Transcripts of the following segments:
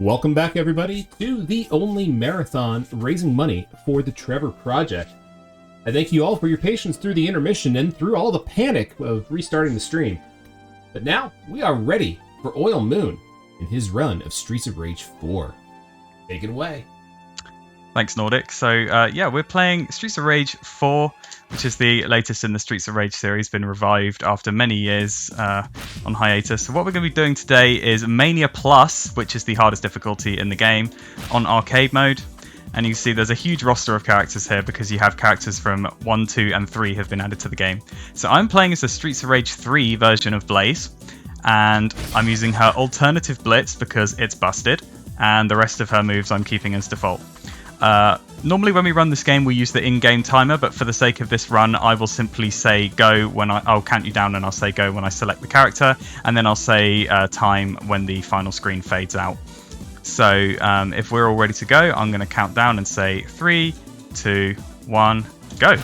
Welcome back, everybody, to the Only Marathon, raising money for the Trevor Project. I thank you all for your patience through the intermission and through all the panic of restarting the stream. But now, we are ready for Oil Moon and his run of Streets of Rage 4. Take it away. Thanks, Nordic. So, yeah, we're playing Streets of Rage 4, which is the latest in the Streets of Rage series, been revived after many years on hiatus. So what we're going to be doing today is Mania Plus, which is the hardest difficulty in the game, on arcade mode. And you can see there's a huge roster of characters here because you have characters from 1, 2, and 3 have been added to the game. So I'm playing as the Streets of Rage 3 version of Blaze, and I'm using her alternative Blitz because it's busted, and the rest of her moves I'm keeping as default. Normally when we run this game we use the in-game timer, but for the sake of this run I will simply say go when I'll count you down, and I'll say go when I select the character, and then I'll say time when the final screen fades out. So if we're all ready to go, I'm going to count down and say 3, 2, 1, go.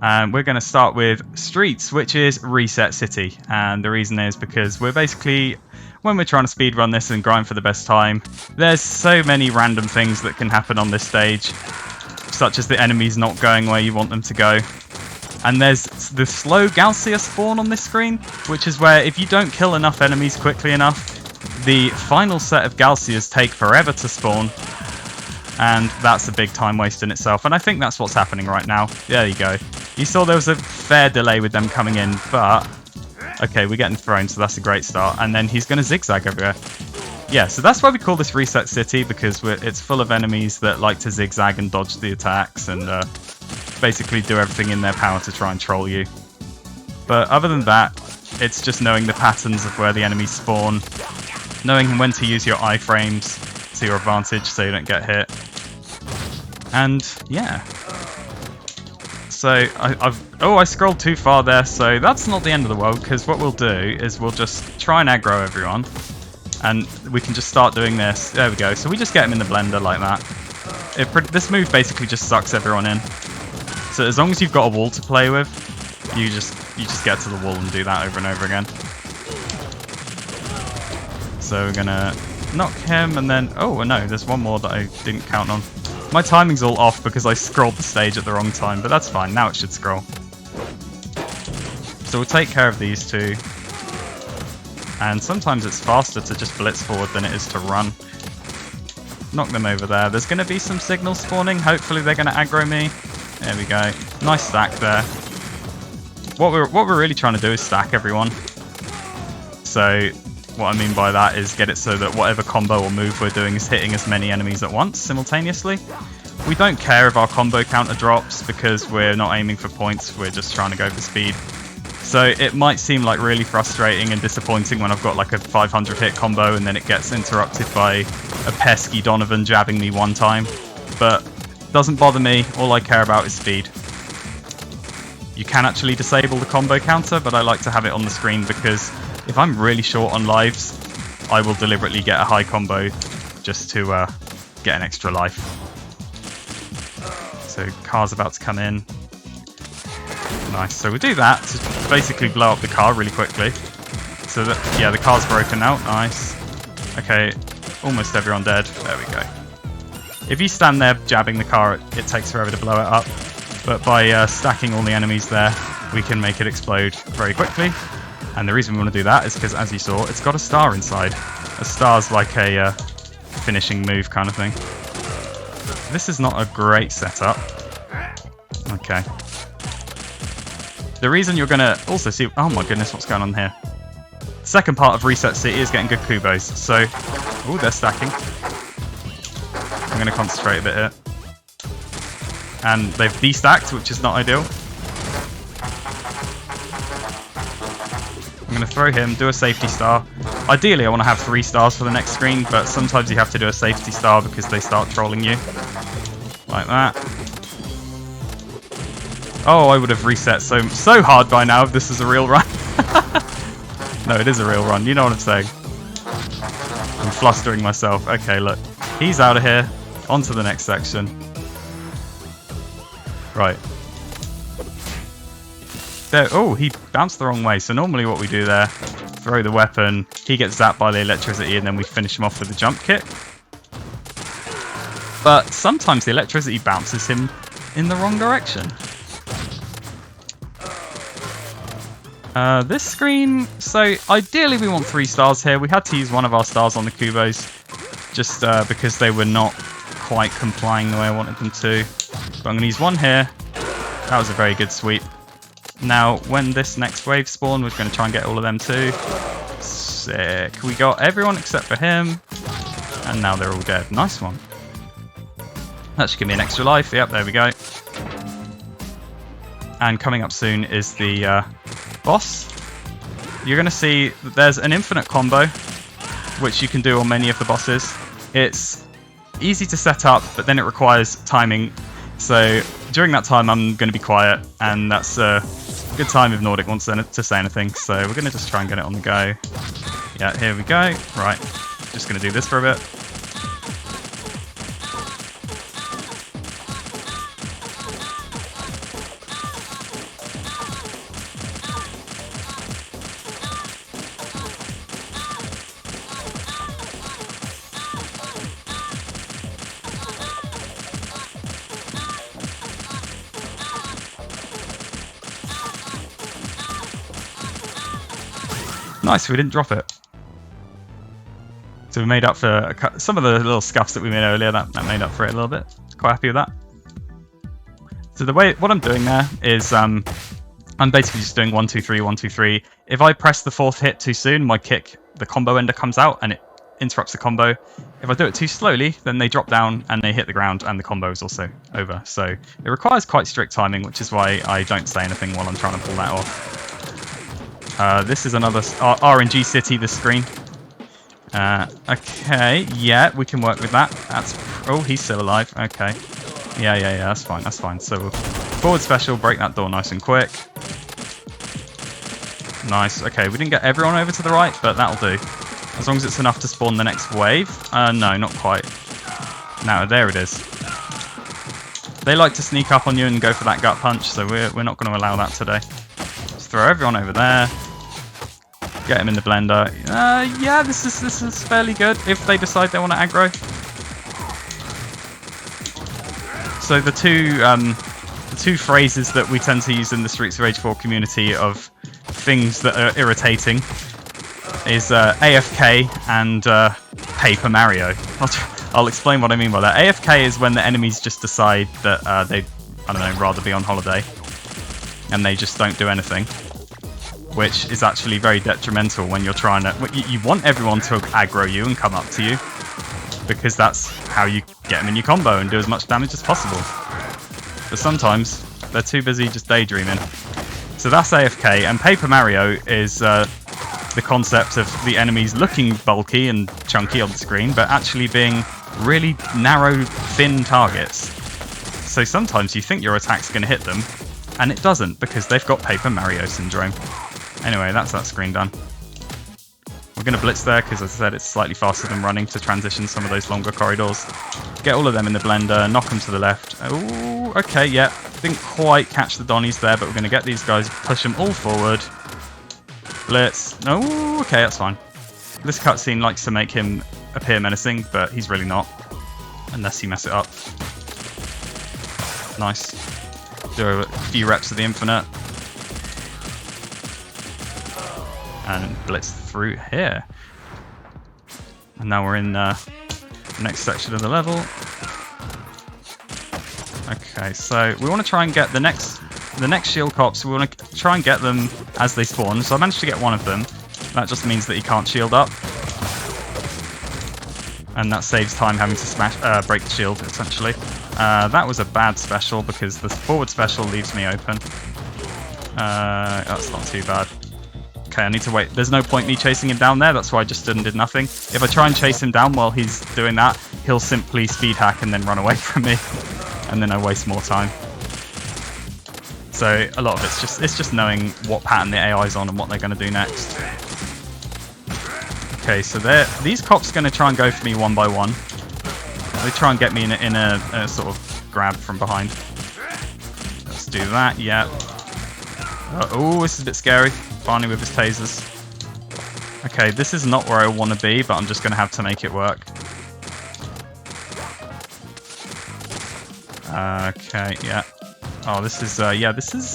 And we're going to start with Streets, which is Reset City, and the reason is because we're basically, when we're trying to speedrun this and grind for the best time, there's so many random things that can happen on this stage, such as the enemies not going where you want them to go. And there's the slow Galcia spawn on this screen, which is where if you don't kill enough enemies quickly enough, the final set of Galcias take forever to spawn, and that's a big time waste in itself. And I think that's what's happening right now. There you go. You saw there was a fair delay with them coming in, but okay, we're getting thrown, so that's a great start. And then he's going to zigzag everywhere. Yeah, so that's why we call this Reset City, because it's full of enemies that like to zigzag and dodge the attacks and basically do everything in their power to try and troll you. But other than that, it's just knowing the patterns of where the enemies spawn, knowing when to use your iframes to your advantage so you don't get hit. And yeah. So I scrolled too far there, so that's not the end of the world, because what we'll do is we'll just try and aggro everyone, and we can just start doing this. There we go. So we just get them in the blender like that. This move basically just sucks everyone in. So as long as you've got a wall to play with, you just get to the wall and do that over and over again. So we're gonna knock him, and then oh no, there's one more that I didn't count on. My timing's all off because I scrolled the stage at the wrong time, but that's fine. Now it should scroll. So we'll take care of these two. And sometimes it's faster to just blitz forward than it is to run. Knock them over there. There's going to be some signals spawning. Hopefully they're going to aggro me. There we go. Nice stack there. What we're really trying to do is stack everyone. So what I mean by that is get it so that whatever combo or move we're doing is hitting as many enemies at once simultaneously. We don't care if our combo counter drops because we're not aiming for points, we're just trying to go for speed. So it might seem like really frustrating and disappointing when I've got like a 500 hit combo and then it gets interrupted by a pesky Donovan jabbing me one time, but it doesn't bother me. All I care about is speed. You can actually disable the combo counter, but I like to have it on the screen because if I'm really short on lives, I will deliberately get a high combo just to get an extra life. So car's about to come in. Nice. So we'll do that to basically blow up the car really quickly. So that, yeah, the car's broken out. Nice. Okay, almost everyone dead. There we go. If you stand there jabbing the car, it takes forever to blow it up. But by stacking all the enemies there, we can make it explode very quickly. And the reason we want to do that is because, as you saw, it's got a star inside. A star's like a finishing move kind of thing. This is not a great setup. Okay. The reason you're going to also see... Oh my goodness, what's going on here? The second part of Reset City is getting good kubos. So... Oh, they're stacking. I'm going to concentrate a bit here. And they've destacked, which is not ideal. I'm going to throw him, do a safety star. Ideally I want to have 3 stars for the next screen, but sometimes you have to do a safety star because they start trolling you. Like that. Oh, I would have reset so hard by now if this is a real run. No, it is a real run, you know what I'm saying. I'm flustering myself. Okay, look. He's out of here. On to the next section. Right. There, oh, he bounced the wrong way. So normally what we do there, throw the weapon, he gets zapped by the electricity, and then we finish him off with a jump kick. But sometimes the electricity bounces him in the wrong direction. This screen, so ideally we want 3 stars here. We had to use one of our stars on the Kubos just because they were not quite complying the way I wanted them to. But I'm going to use 1 here. That was a very good sweep. Now, when this next wave spawned, we're going to try and get all of them too. Sick. We got everyone except for him. And now they're all dead. Nice one. That should give me an extra life. Yep, there we go. And coming up soon is the boss. You're going to see that there's an infinite combo, which you can do on many of the bosses. It's easy to set up, but then it requires timing. So during that time, I'm going to be quiet, and that's a good time if Nordic wants to say anything. So we're going to just try and get it on the go. Yeah, here we go. Right, just going to do this for a bit. Nice, we didn't drop it. So we made up for some of the little scuffs that we made earlier. That made up for it a little bit. Quite happy with that. So what I'm doing there is I'm basically just doing 1, 2, 3, 1, 2, 3. If I press the 4th hit too soon, my kick, the combo ender comes out and it interrupts the combo. If I do it too slowly, then they drop down and they hit the ground and the combo is also over. So it requires quite strict timing, which is why I don't say anything while I'm trying to pull that off. This is another RNG city, this screen. Okay, yeah, we can work with that. Oh, he's still alive. Okay. Yeah, that's fine, that's fine. So we'll forward special, break that door nice and quick. Nice. Okay, we didn't get everyone over to the right, but that'll do. As long as it's enough to spawn the next wave. No, not quite. No, there it is. They like to sneak up on you and go for that gut punch, so we're not going to allow that today. Just throw everyone over there. Get him in the blender. Yeah, this is fairly good if they decide they want to aggro. So the two phrases that we tend to use in the Streets of Rage 4 community of things that are irritating is AFK and Paper Mario. I'll explain what I mean by that. AFK is when the enemies just decide that they'd, I don't know, rather be on holiday, and they just don't do anything, which is actually very detrimental when you're trying to... You want everyone to aggro you and come up to you, because that's how you get them in your combo and do as much damage as possible. But sometimes they're too busy just daydreaming. So that's AFK, and Paper Mario is the concept of the enemies looking bulky and chunky on the screen, but actually being really narrow, thin targets. So sometimes you think your attack's going to hit them, and it doesn't, because they've got Paper Mario syndrome. Anyway, that's that screen done. We're going to blitz there, because as I said, it's slightly faster than running to transition some of those longer corridors. Get all of them in the blender, knock them to the left. Oh, okay, yeah. Didn't quite catch the Donnies there, but we're going to get these guys, push them all forward. Blitz. Oh, okay, that's fine. This cutscene likes to make him appear menacing, but he's really not. Unless you mess it up. Nice. Do a few reps of the infinite. And blitz through here. And now we're in the next section of the level. Okay, so we want to try and get the next shield cops. We want to try and get them as they spawn. So I managed to get one of them. That just means that he can't shield up. And that saves time having to break the shield, essentially. That was a bad special because the forward special leaves me open. That's not too bad. Okay, I need to wait. There's no point me chasing him down there. That's why I just stood and did nothing. If I try and chase him down while he's doing that, he'll simply speed hack and then run away from me. And then I waste more time. So a lot of it's just knowing what pattern the AI is on and what they're going to do next. Okay, so these cops are going to try and go for me one by one. They try and get me in a sort of grab from behind. Let's do that, yeah. Oh, this is a bit scary. Finally with his tasers. Okay, this is not where I want to be, but I'm just going to have to make it work. Okay, yeah. Oh, this is, this is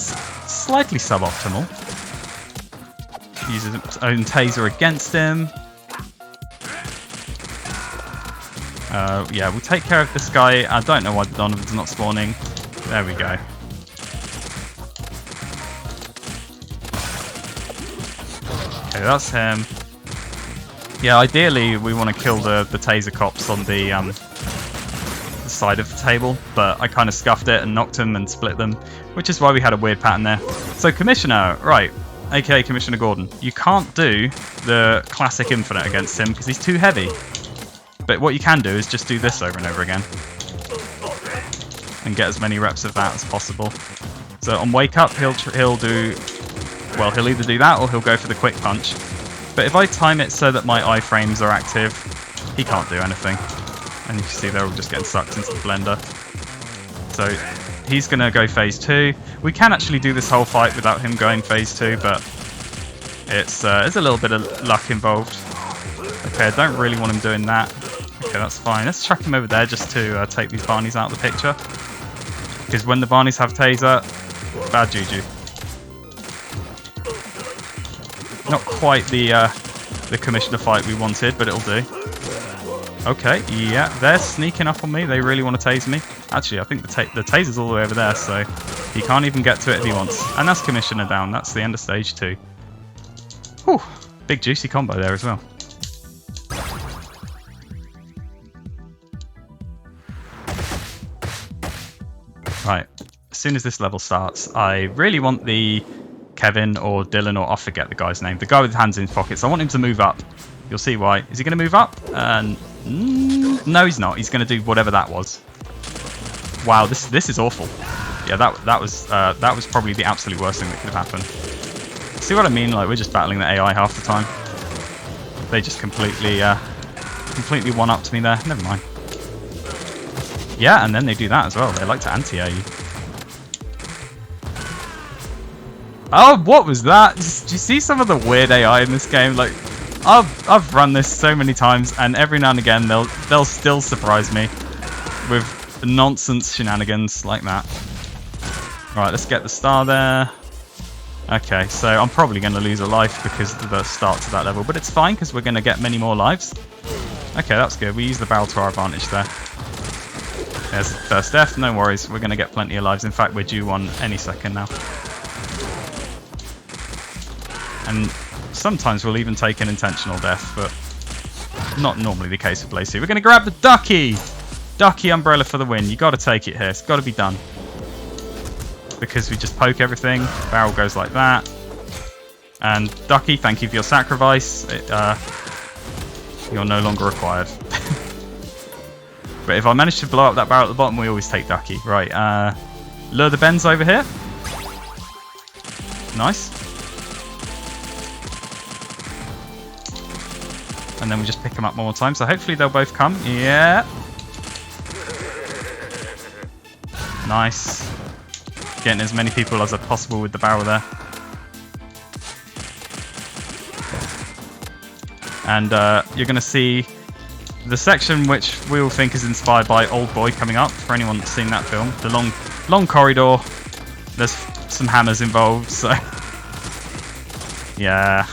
slightly suboptimal. Uses its own taser against him. Yeah, we'll take care of this guy. I don't know why the Donovan's not spawning. There we go. Okay, that's him. Yeah, ideally we want to kill the taser cops on the side of the table, but I kind of scuffed it and knocked them and split them, which is why we had a weird pattern there. So Commissioner, right, aka Commissioner Gordon, you can't do the classic infinite against him because he's too heavy. But what you can do is just do this over and over again and get as many reps of that as possible. So on wake up, he'll do, well, he'll either do that or he'll go for the quick punch. But if I time it so that my iframes are active, he can't do anything. And you can see they're all just getting sucked into the blender. So he's going to go phase 2. We can actually do this whole fight without him going phase 2, but it's there's a little bit of luck involved. Okay, I don't really want him doing that. Okay, that's fine. Let's chuck him over there just to take these Barneys out of the picture. Because when the Barneys have taser, bad juju. Not quite the Commissioner fight we wanted, but it'll do. Okay, yeah, they're sneaking up on me. They really want to tase me. Actually, I think the taser's all the way over there, so he can't even get to it if he wants. And that's Commissioner down. That's the end of stage 2. Whew, big juicy combo there as well. Right, as soon as this level starts, I really want the Kevin or Dylan, or I forget the guy's name, the guy with his hands in his pockets. I want him to move up. You'll see why. Is he going to move up? No, he's not. He's going to do whatever that was. Wow, this is awful. Yeah, that was probably the absolute worst thing that could have happened. See what I mean? Like, we're just battling the AI half the time. They just completely one-upped me there. Never mind. Yeah, and then they do that as well. They like to anti-air you. Oh, what was that? Do you see some of the weird AI in this game? Like, I've run this so many times, and every now and again they'll still surprise me with nonsense shenanigans like that. Right, let's get the star there. Okay, so I'm probably going to lose a life because of the start to that level, but it's fine because we're going to get many more lives. Okay, that's good. We use the barrel to our advantage there. There's the first death. No worries. We're going to get plenty of lives. In fact, we're due one any second now. And sometimes we'll even take an intentional death, but not normally the case with Lacey. We're going to grab the Ducky! Ducky umbrella for the win. You got to take it here. It's got to be done. Because we just poke everything. Barrel goes like that. And Ducky, thank you for your sacrifice. You're no longer required. But if I manage to blow up that barrel at the bottom, we always take Ducky. Right, lure the Benz over here. Nice. And then we just pick them up one more time. So hopefully they'll both come. Yeah. Nice. Getting as many people as possible with the barrel there. And you're going to see the section which we all think is inspired by Old Boy coming up, for anyone that's seen that film. The long corridor. There's some hammers involved, so... yeah.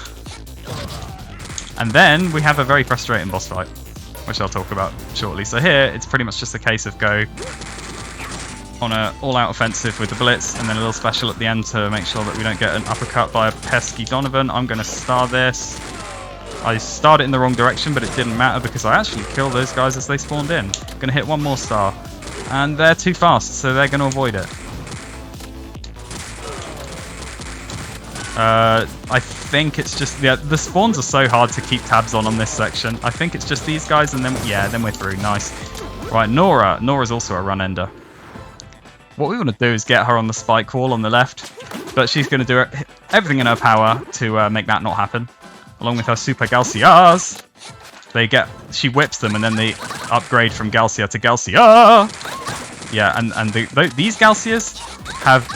And then we have a very frustrating boss fight, which I'll talk about shortly. So here, it's pretty much just a case of go on an all-out offensive with the Blitz, and then a little special at the end to make sure that we don't get an uppercut by a pesky Donovan. I'm going to star this. I started in the wrong direction, but it didn't matter because I actually killed those guys as they spawned in. Going to hit one more star. And they're too fast, so they're going to avoid it. I think it's just... yeah, the spawns are so hard to keep tabs on this section. I think it's just these guys, and then... yeah, then we're through. Nice. Right, Nora. Nora's also a run ender. What we want to do is get her on the spike wall on the left, but she's going to do everything in her power to make that not happen. Along with her super Galcias. She whips them and then they upgrade from Galcia to Galcia. Yeah, and these Galcias have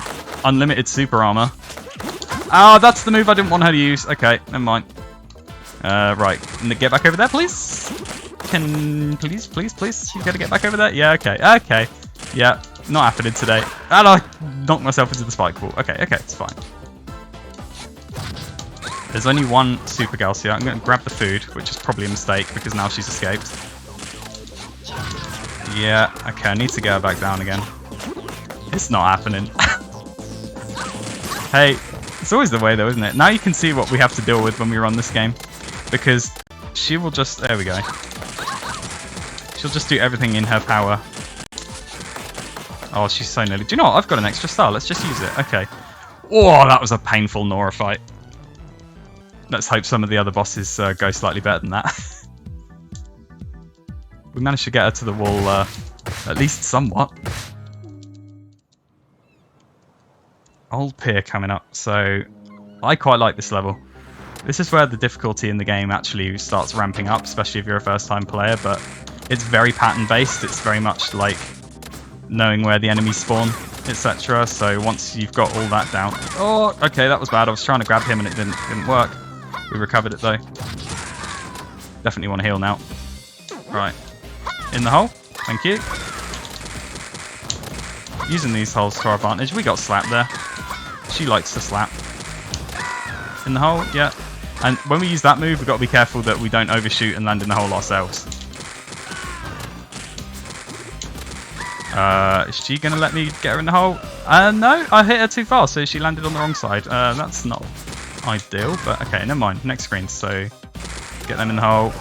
unlimited super armor. Oh, that's the move I didn't want her to use. Okay, never mind. Right, get back over there, please. Please. You gotta get back over there. Yeah, okay. Yeah, not happening today. And I knocked myself into the spike ball. Okay, it's fine. There's only one super gal here. I'm gonna grab the food, which is probably a mistake because now she's escaped. Yeah, okay, I need to get her back down again. It's not happening. Hey, it's always the way though, isn't it? Now you can see what we have to deal with when we run this game. Because she will just... There we go. She'll just do everything in her power. Oh, she's so nearly... Do you know what? I've got an extra star. Let's just use it. Okay. Oh, that was a painful Nora fight. Let's hope some of the other bosses go slightly better than that. We managed to get her to the wall at least somewhat. Old Pier coming up. So, I quite like this level. This is where the difficulty in the game actually starts ramping up, especially if you're a first-time player, but it's very pattern-based. It's very much like knowing where the enemies spawn, etc. So once you've got all that down... Oh, okay, that was bad. I was trying to grab him and it didn't work. We recovered it, though. Definitely want to heal now. Right. In the hole. Thank you. Using these holes to our advantage. We got slapped there. She likes to slap. In the hole, yeah. And when we use that move, we've got to be careful that we don't overshoot and land in the hole ourselves. Is she going to let me get her in the hole? No, I hit her too far, so she landed on the wrong side. That's not ideal, but okay, never mind. Next screen, so get them in the hole.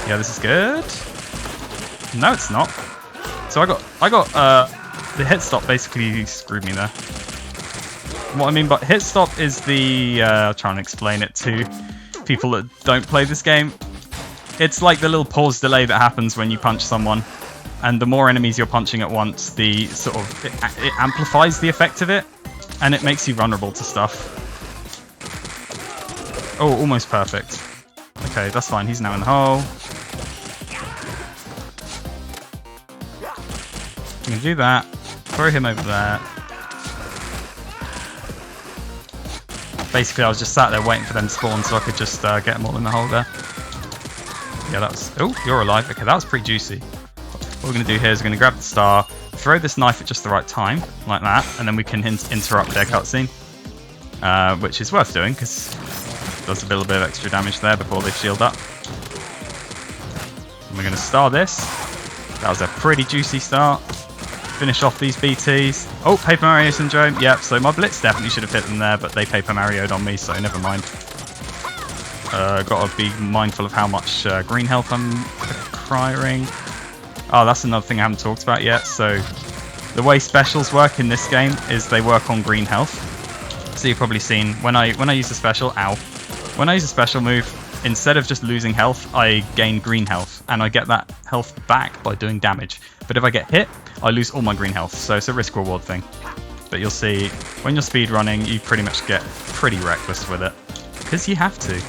Yeah, this is good. No, it's not. So I got the hit stop basically screwed me there. What I mean by hit stop is the I'll try and explain it to people that don't play this game. It's like the little pause delay that happens when you punch someone, and the more enemies you're punching at once, the sort of it amplifies the effect of it, and it makes you vulnerable to stuff. Oh, almost perfect. Okay, that's fine. He's now in the hole. I'm gonna do that. Throw him over there. Basically, I was just sat there waiting for them to spawn so I could just get them all in the hole there. Yeah, that was... Oh, you're alive. Okay, that was pretty juicy. What we're going to do here is we're going to grab the star, throw this knife at just the right time, like that, and then we can interrupt their cutscene, which is worth doing because it does a little bit of extra damage there before they shield up. And we're going to star this. That was a pretty juicy start. Finish off these BTs. Oh, Paper Mario Syndrome. Yep, so my Blitz definitely should have hit them there, but they Paper Mario'd on me, so never mind. Got to be mindful of how much green health I'm acquiring. Oh, that's another thing I haven't talked about yet. So the way specials work in this game is they work on green health. So you've probably seen when I use a special, when I use a special move, instead of just losing health, I gain green health, and I get that health back by doing damage. But if I get hit, I lose all my green health, so it's a risk-reward thing. But you'll see, when you're speedrunning, you pretty much get pretty reckless with it. Because you have to.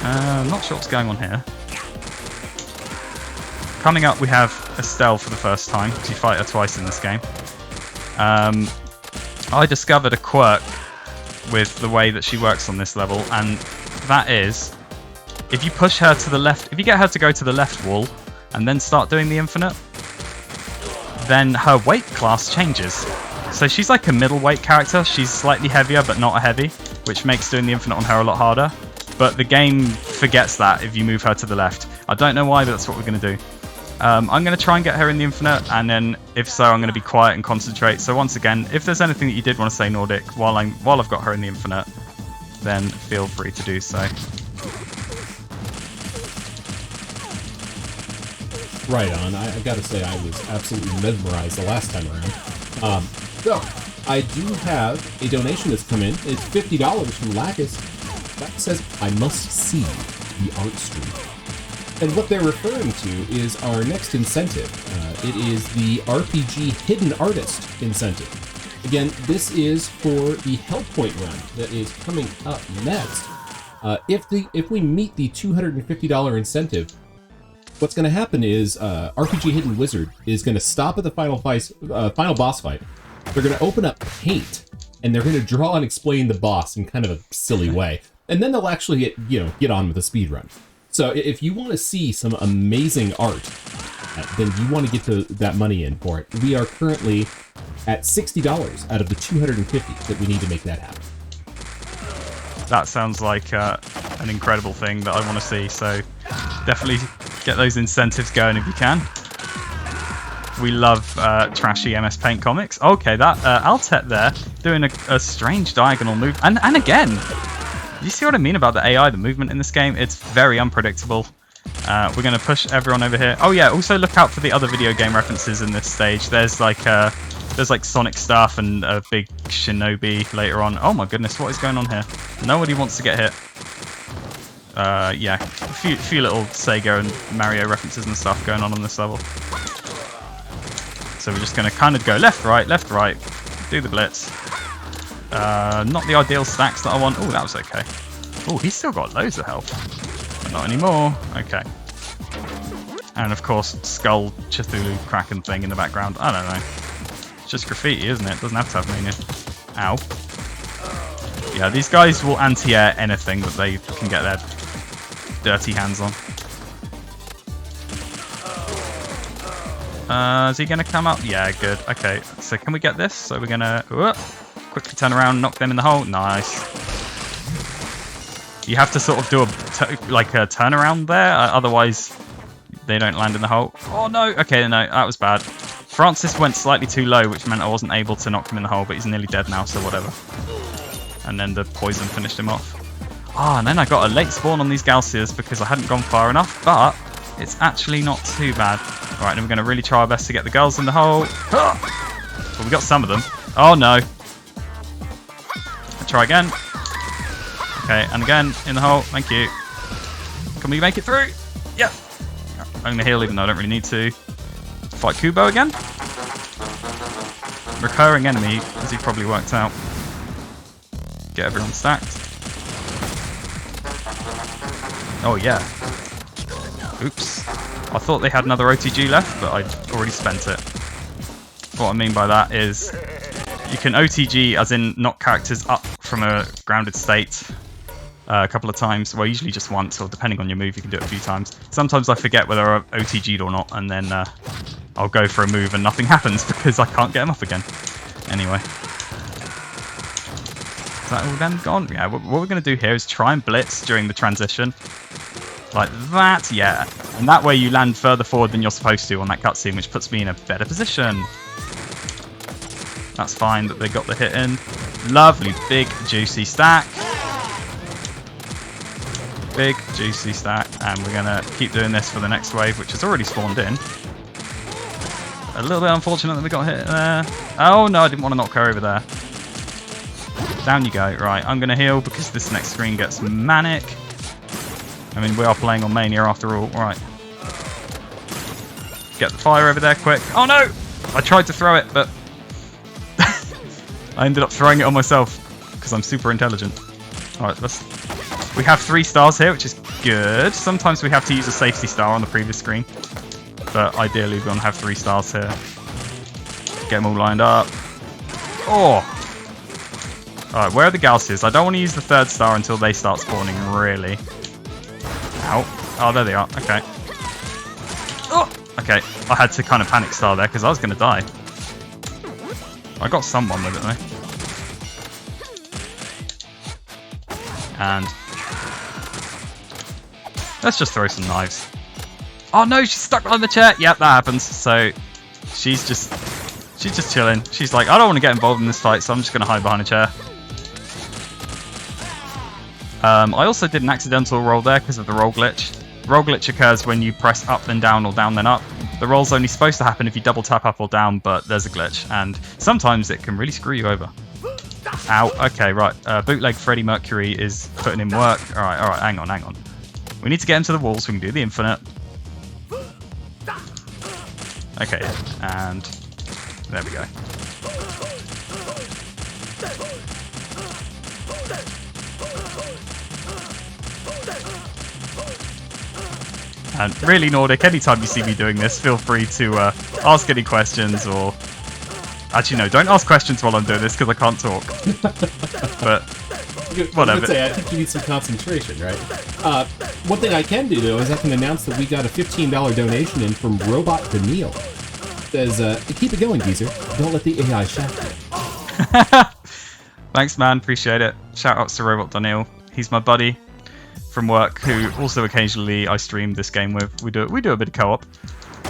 I'm not sure what's going on here. Coming up, we have Estelle for the first time, because you fight her twice in this game. I discovered a quirk with the way that she works on this level, and that is, if you push her to the left, if you get her to go to the left wall, and then start doing the infinite, then her weight class changes. So she's like a middleweight character. She's slightly heavier, but not a heavy, which makes doing the infinite on her a lot harder. But the game forgets that if you move her to the left. I don't know why, but that's what we're going to do. I'm going to try and get her in the infinite, and then if so, I'm going to be quiet and concentrate. So once again, if there's anything that you did want to say, Nordic, while I've got her in the infinite, then feel free to do so. Right on. I gotta say, I was absolutely mesmerized the last time around. So, I do have a donation that's come in. It's $50 from Lacus. That says, I must see the art stream. And what they're referring to is our next incentive. It is the RPG Hidden Artist incentive. Again, this is for the Hell Point run that is coming up next. If we meet the $250 incentive, what's going to happen is RPG Hidden Wizard is going to stop at the final boss fight. They're going to open up Paint, and they're going to draw and explain the boss in kind of a silly way. And then they'll actually get on with a speed run. So if you want to see some amazing art, then you want to get that money in for it. We are currently at $60 out of the $250 that we need to make that happen. That sounds like an incredible thing that I want to see. So definitely get those incentives going if you can. We love trashy MS Paint comics. Okay, that Altet there doing a strange diagonal move. And again, you see what I mean about the AI, the movement in this game? It's very unpredictable. We're going to push everyone over here. Oh yeah, also look out for the other video game references in this stage. There's like Sonic stuff and a big shinobi later on. Oh my goodness, what is going on here? Nobody wants to get hit. Yeah, a few little Sega and Mario references and stuff going on this level. So we're just going to kind of go left, right, do the blitz. Not the ideal stacks that I want. Oh, that was okay. Oh, he's still got loads of health. But not anymore. Okay. And of course, Skull Cthulhu Kraken thing in the background. I don't know. It's just graffiti, isn't it? Doesn't have to have Mania. Ow. Yeah, these guys will anti-air anything that they can get their dirty hands on. Is he going to come up? Yeah, good. Okay, so can we get this? So we're going to quickly turn around, knock them in the hole. Nice. You have to sort of do a turnaround there, otherwise they don't land in the hole. Oh no, okay, no, that was bad. Francis went slightly too low, which meant I wasn't able to knock him in the hole, but he's nearly dead now, so whatever. And then the poison finished him off. Ah, and then I got a late spawn on these Galsias because I hadn't gone far enough, but it's actually not too bad. Alright, then we're going to really try our best to get the girls in the hole. But we got some of them. Oh no. I'll try again. Okay, and again, in the hole. Thank you. Can we make it through? Yeah. I'm going to heal even though I don't really need to. Fight Kubo again. Recurring enemy, as he probably worked out. Get everyone stacked. Oh yeah. Oops. I thought they had another OTG left, but I'd already spent it. What I mean by that is you can OTG as in knock characters up from a grounded state a couple of times. Well, usually just once, or depending on your move, you can do it a few times. Sometimes I forget whether I've OTG'd or not, and then I'll go for a move and nothing happens because I can't get them up again. Anyway. Is that all then gone? Yeah, what we're going to do here is try and blitz during the transition. Like that, yeah. And that way you land further forward than you're supposed to on that cutscene, which puts me in a better position. That's fine that they got the hit in. Lovely, big, juicy stack. Big, juicy stack. And we're going to keep doing this for the next wave, which has already spawned in. A little bit unfortunate that we got hit there. Oh no, I didn't want to knock her over there. Down you go. Right, I'm going to heal because this next screen gets manic. I mean, we are playing on Mania after all. Right. Get the fire over there quick. Oh no! I tried to throw it, but I ended up throwing it on myself because I'm super intelligent. Alright, we have 3 stars here, which is good. Sometimes we have to use a safety star on the previous screen, but ideally we want to have 3 stars here. Get them all lined up. Oh! Alright, where are the Galsias? I don't want to use the 3rd star until they start spawning, really. Ow. Oh, there they are. Okay. Oh! Okay, I had to kind of panic star there because I was going to die. I got someone with it though. And let's just throw some knives. Oh no, she's stuck behind the chair. Yep, that happens. So she's just chilling. She's like, I don't want to get involved in this fight, so I'm just going to hide behind a chair. I also did an accidental roll there because of the roll glitch. Roll glitch occurs when you press up then down or down then up. The roll's only supposed to happen if you double tap up or down, but there's a glitch, and sometimes it can really screw you over. Ow, okay, right. Bootleg Freddie Mercury is putting in work. Alright, hang on. We need to get into the walls so we can do the infinite. Okay, and there we go. And really, Nordic, anytime you see me doing this, feel free to ask any questions or Actually, no, don't ask questions while I'm doing this because I can't talk. But whatever. I think you need some concentration, right? One thing I can do, though, is I can announce that we got a $15 donation in from Robot Daniil. Says, keep it going, geezer. Don't let the AI shaft you. Thanks, man. Appreciate it. Shout outs to Robot Daniil. He's my buddy from work who also occasionally I stream this game with. We do a bit of co-op.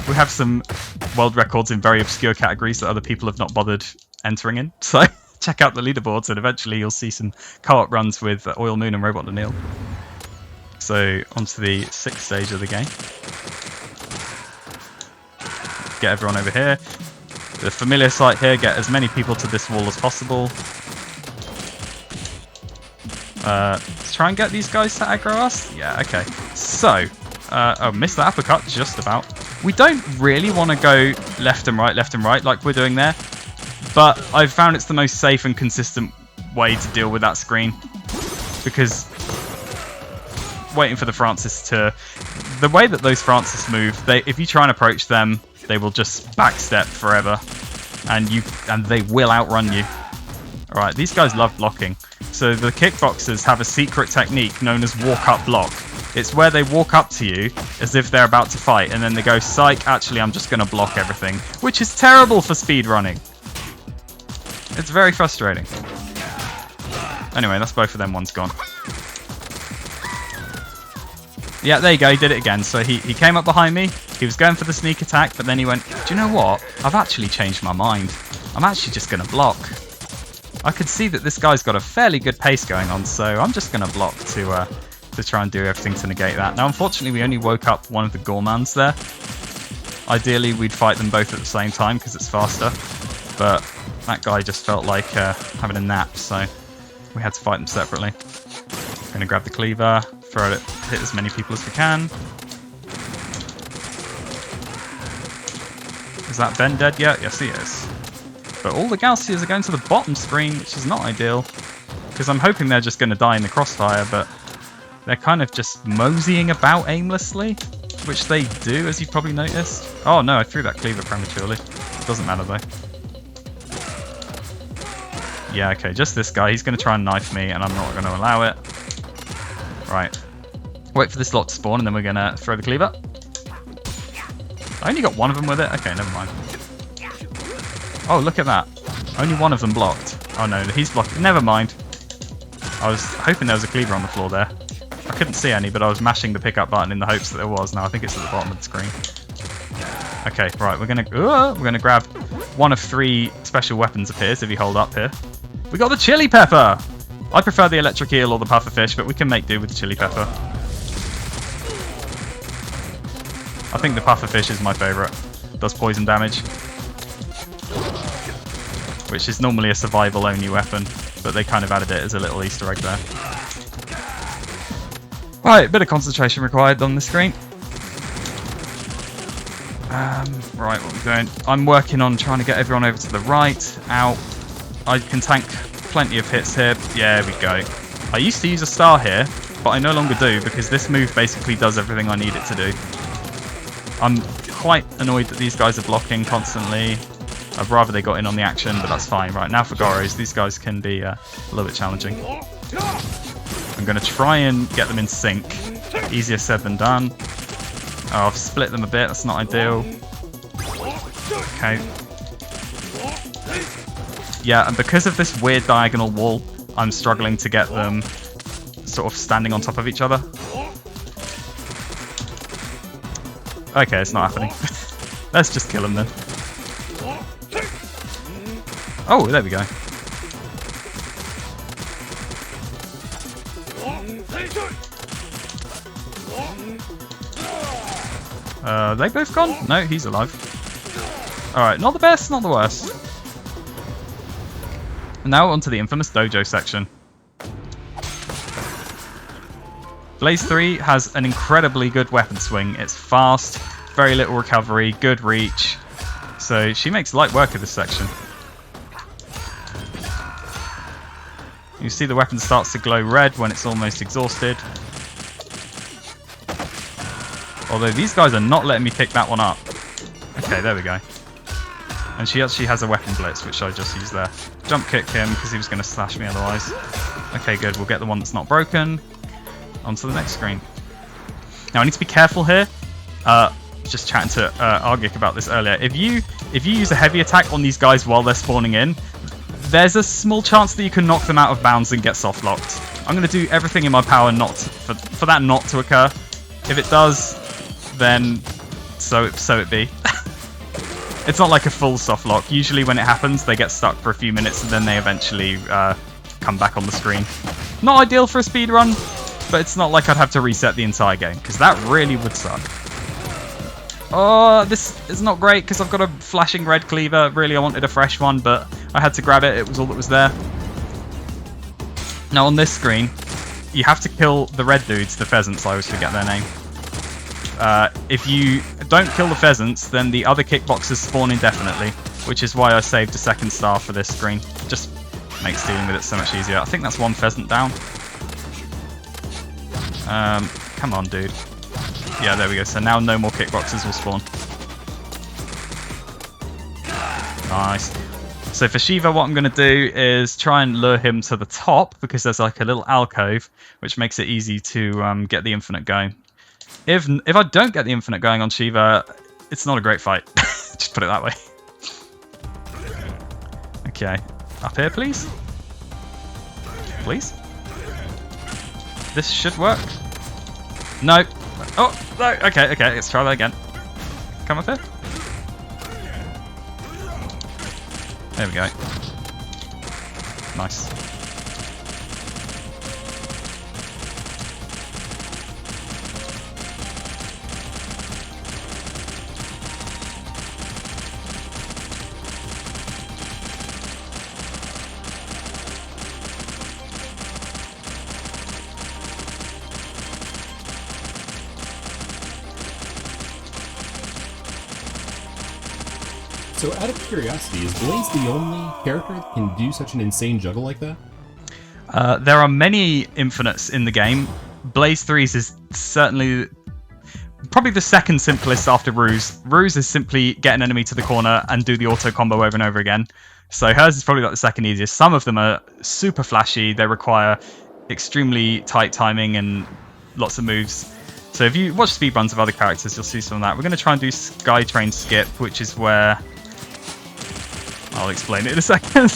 We have some world records in very obscure categories that other people have not bothered entering in. So check out the leaderboards and eventually you'll see some co-op runs with Oil Moon and Robot Daniil. So onto the 6th stage of the game. Get everyone over here. The familiar site here, get as many people to this wall as possible. Let's try and get these guys to aggro us. Yeah, okay. So, oh, missed that uppercut just about. We don't really want to go left and right like we're doing there. But I've found it's the most safe and consistent way to deal with that screen. Because waiting for the Francis to... The way that those Francis move, if you try and approach them, they will just backstep forever. And they will outrun you. Alright, these guys love blocking. So the kickboxers have a secret technique known as walk-up block. It's where they walk up to you as if they're about to fight, and then they go, psych, actually I'm just going to block everything. Which is terrible for speedrunning. It's very frustrating. Anyway, that's both of them. One's gone. Yeah, there you go, he did it again. So he came up behind me, he was going for the sneak attack, but then he went, do you know what? I've actually changed my mind. I'm actually just going to block. I could see that this guy's got a fairly good pace going on, so I'm just going to block to try and do everything to negate that. Now, unfortunately, we only woke up one of the Gormans there. Ideally, we'd fight them both at the same time because it's faster, but that guy just felt like having a nap, so we had to fight them separately. Going to grab the cleaver, throw it, hit as many people as we can. Is that Ben dead yet? Yes, he is. But all the Gaussias are going to the bottom screen, which is not ideal, because I'm hoping they're just going to die in the crossfire, but they're kind of just moseying about aimlessly, which they do, as you've probably noticed. Oh no, I threw that cleaver prematurely. Doesn't matter though. Yeah, okay, just this guy. He's going to try and knife me, and I'm not going to allow it. Right. Wait for this lot to spawn, and then we're going to throw the cleaver. I only got one of them with it? Okay, never mind. Oh, look at that. Only one of them blocked. Oh no, he's blocked. Never mind. I was hoping there was a cleaver on the floor there. I couldn't see any, but I was mashing the pickup button in the hopes that there was. Now I think it's at the bottom of the screen. Okay, right, we're gonna grab one of 3 special weapons appears if you hold up here. We got the chili pepper! I prefer the electric eel or the pufferfish, but we can make do with the chili pepper. I think the pufferfish is my favourite. Does poison damage. Which is normally a survival only weapon, but they kind of added it as a little Easter egg there. Right, a bit of concentration required on the screen. Right, what are we doing? I'm working on trying to get everyone over to the right, out. I can tank plenty of hits here. Yeah, there we go. I used to use a star here, but I no longer do because this move basically does everything I need it to do. I'm quite annoyed that these guys are blocking constantly. I'd rather they got in on the action, but that's fine. Right, now for Goros, these guys can be a little bit challenging. I'm going to try and get them in sync. Easier said than done. Oh, I've split them a bit, that's not ideal. Okay. Yeah, and because of this weird diagonal wall, I'm struggling to get them sort of standing on top of each other. Okay, it's not happening. Let's just kill him then. Oh, there we go. They both gone? No, he's alive. Alright, not the best, not the worst. And now onto the infamous dojo section. Blaze 3 has an incredibly good weapon swing. It's fast, very little recovery, good reach. So she makes light work of this section. You see the weapon starts to glow red when it's almost exhausted. Although these guys are not letting me pick that one up. Okay, there we go. And she actually has a weapon blitz, which I just used there. Jump kick him, because he was going to slash me otherwise. Okay, good. We'll get the one that's not broken. On to the next screen. Now, I need to be careful here. Just chatting to Argic about this earlier. If you use a heavy attack on these guys while they're spawning in, there's a small chance that you can knock them out of bounds and get soft locked. I'm going to do everything in my power not for that not to occur. If it does, then so it be. It's not like a full soft lock. Usually when it happens, they get stuck for a few minutes and then they eventually come back on the screen. Not ideal for a speed run, but it's not like I'd have to reset the entire game, because that really would suck. Oh, this is not great because I've got a flashing red cleaver. Really, I wanted a fresh one, but I had to grab it. It was all that was there. Now on this screen, you have to kill the red dudes, the pheasants. I always forget their name. If you don't kill the pheasants, then the other kickboxers spawn indefinitely, which is why I saved a second star for this screen. Just makes dealing with it so much easier. I think that's one pheasant down. Come on, dude. Yeah, there we go. So now no more kickboxers will spawn. Nice. So for Shiva, what I'm going to do is try and lure him to the top, because there's like a little alcove, which makes it easy to get the infinite going. If I don't get the infinite going on Shiva, it's not a great fight. Just put it that way. Okay. Up here, please. Please. This should work. No. Oh, no. Okay, let's try that again. Come up here. There we go. Nice. So out of curiosity, is Blaze the only character that can do such an insane juggle like that? There are many infinites in the game. Blaze 3's is certainly probably the second simplest after Ruse. Ruse is simply get an enemy to the corner and do the auto combo over and over again. So hers is probably like the second easiest. Some of them are super flashy. They require extremely tight timing and lots of moves. So if you watch speedruns of other characters, you'll see some of that. We're going to try and do Skytrain Skip, which is where... I'll explain it in a second.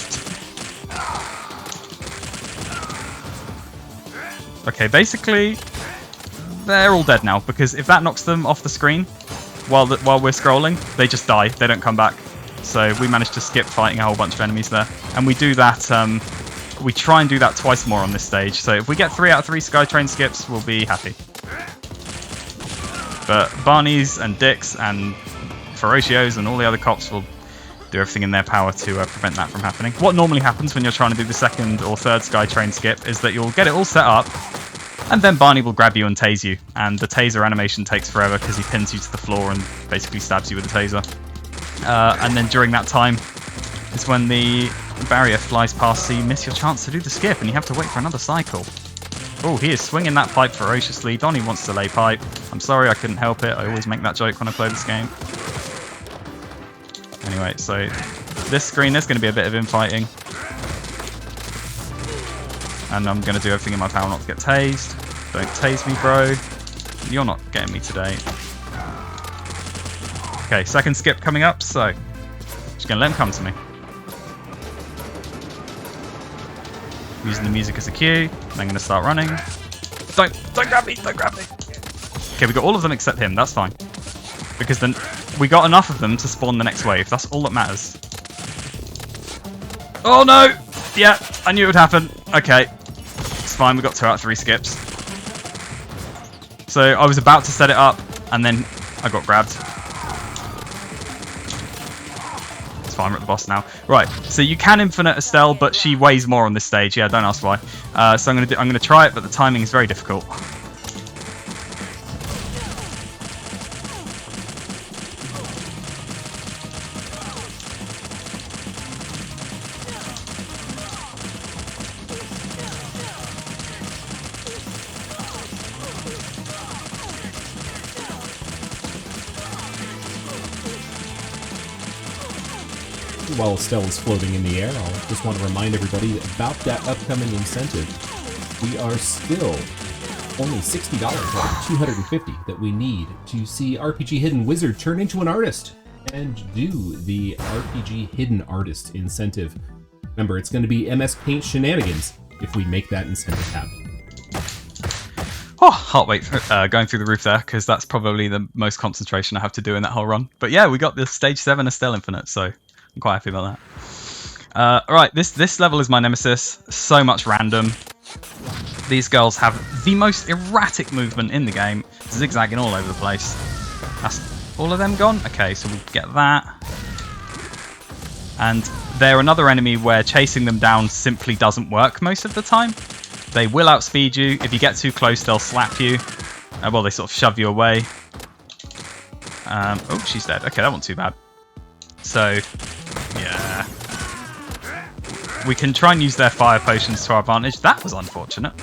Okay, basically, they're all dead now, because if that knocks them off the screen while we're scrolling, they just die. They don't come back. So we managed to skip fighting a whole bunch of enemies there. And we do that, we try and do that twice more on this stage. So if we get 3 out of 3 Skytrain skips, we'll be happy. But Barneys and Dicks and Ferocios and all the other cops will do everything in their power to prevent that from happening. What normally happens when you're trying to do the second or third Skytrain skip is that you'll get it all set up, and then Barney will grab you and tase you. And the taser animation takes forever because he pins you to the floor and basically stabs you with a taser. And then during that time is when the barrier flies past, so you miss your chance to do the skip, and you have to wait for another cycle. Oh, he is swinging that pipe ferociously. Donnie wants to lay pipe. I'm sorry, I couldn't help it. I always make that joke when I play this game. Anyway, so this screen, there's going to be a bit of infighting. And I'm going to do everything in my power not to get tased. Don't tase me, bro. You're not getting me today. Okay, second skip coming up, so just going to let him come to me. Using the music as a cue. And I'm going to start running. Don't grab me, don't grab me. Okay, we got all of them except him, that's fine. Because then we got enough of them to spawn the next wave. That's all that matters. Oh no! Yeah, I knew it would happen. Okay. It's fine, we got 2 out of 3 skips. So I was about to set it up, and then I got grabbed. It's fine, we're at the boss now. Right, so you can infinite Estelle, but she weighs more on this stage. Yeah, don't ask why. So I'm gonna try it, but the timing is very difficult. while Estelle is floating in the air, I'll just want to remind everybody about that upcoming incentive. We are still only $60 out of $250 that we need to see RPG Hidden Wizard turn into an artist and do the RPG Hidden Artist incentive. Remember, it's going to be MS Paint shenanigans if we make that incentive happen. Oh, can't wait for going through the roof there, because that's probably the most concentration I have to do in that whole run. But yeah, we got the stage 7 Estelle Infinite, so I'm quite happy about that. Alright, this level is my nemesis. So much random. These girls have the most erratic movement in the game, zigzagging all over the place. That's all of them gone? Okay, so we'll get that. And they're another enemy where chasing them down simply doesn't work most of the time. They will outspeed you. If you get too close, they'll slap you. Well, they sort of shove you away. Oh, she's dead. Okay, that wasn't too bad. So, yeah. We can try and use their fire potions to our advantage. That was unfortunate.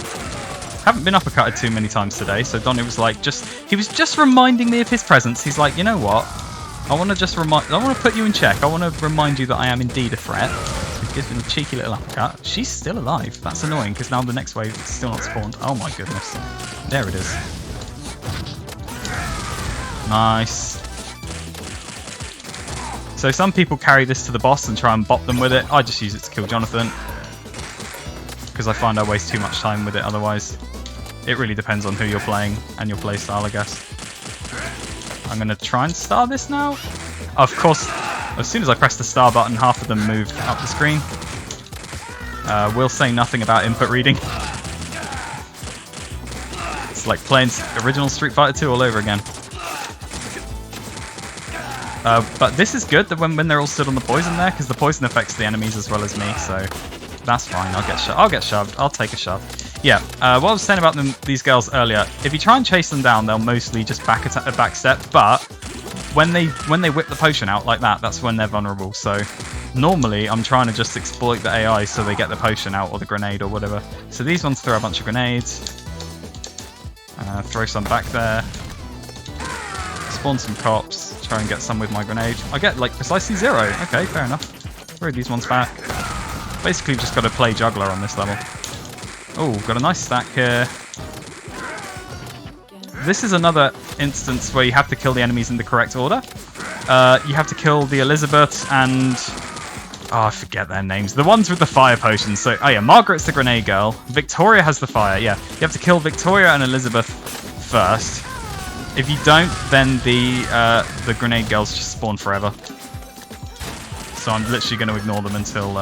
Haven't been uppercutted too many times today, so Donnie was like, he was just reminding me of his presence. He's like, you know what? I want to put you in check. I want to remind you that I am indeed a threat. He gives me a cheeky little uppercut. She's still alive. That's annoying, because now the next wave is still not spawned. Oh my goodness. There it is. Nice. So some people carry this to the boss and try and bop them with it. I just use it to kill Jonathan, because I find I waste too much time with it otherwise. It really depends on who you're playing and your playstyle, I guess. I'm going to try and star this now. Of course, as soon as I press the star button, half of them moved up the screen. We'll say nothing about input reading. It's like playing original Street Fighter 2 all over again. But this is good that when they're all stood on the poison there, because the poison affects the enemies as well as me, so that's fine. I'll get shoved. I'll take a shove. Yeah, what I was saying about these girls earlier, if you try and chase them down, they'll mostly just back step, but when they whip the potion out like that, that's when they're vulnerable. So normally I'm trying to just exploit the AI so they get the potion out or the grenade or whatever. So these ones throw a bunch of grenades. Throw some back there. Spawn some cops. Try and get some with my grenade. I get like precisely 0. Okay, fair enough. Throw these ones back. Basically just got to play juggler on this level. Oh, got a nice stack here. This is another instance where you have to kill the enemies in the correct order. You have to kill the Elizabeth and... oh, I forget their names. The ones with the fire potions. So, oh yeah, Margaret's the grenade girl. Victoria has the fire, yeah. You have to kill Victoria and Elizabeth first. If you don't, then the grenade girls just spawn forever. So I'm literally going to ignore them until...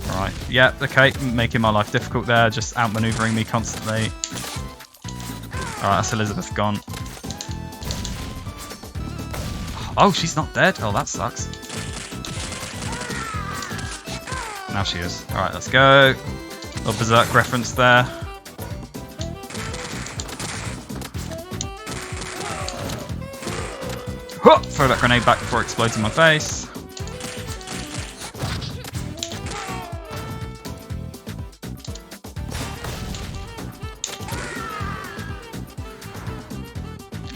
Right, yeah, okay, making my life difficult there, just outmaneuvering me constantly. Alright, that's Elizabeth gone. Oh, she's not dead? Oh, that sucks. Now she is. Alright, let's go. Little Berserk reference there. Huh! Throw that grenade back before it explodes in my face.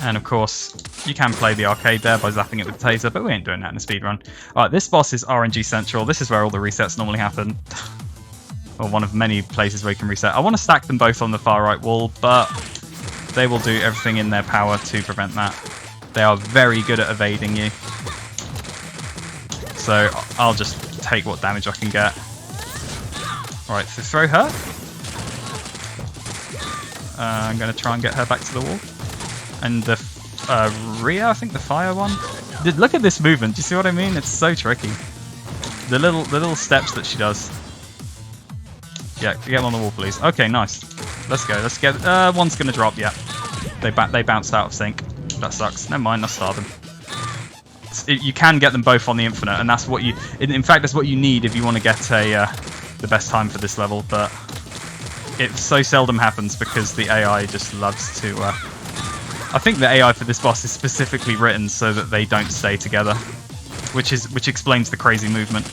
And of course, you can play the arcade there by zapping it with the taser, but we ain't doing that in a speedrun. Alright, this boss is RNG Central. This is where all the resets normally happen. Or one of many places where you can reset. I want to stack them both on the far right wall, but they will do everything in their power to prevent that. They are very good at evading you. So I'll just take what damage I can get. Alright, so throw her. I'm going to try and get her back to the wall. And the Rhea, I think the fire one. Look at this movement. Do you see what I mean? It's so tricky. The little steps that she does. Yeah, get them on the wall, please. Okay, nice. Let's go. Let's get. One's gonna drop. Yeah, they bounced out of sync. That sucks. Never mind. I'll star them. You can get them both on the infinite, and that's what you. In fact, that's what you need if you want to get the best time for this level. But it so seldom happens because the AI just loves to. I think the AI for this boss is specifically written so that they don't stay together, which explains the crazy movement.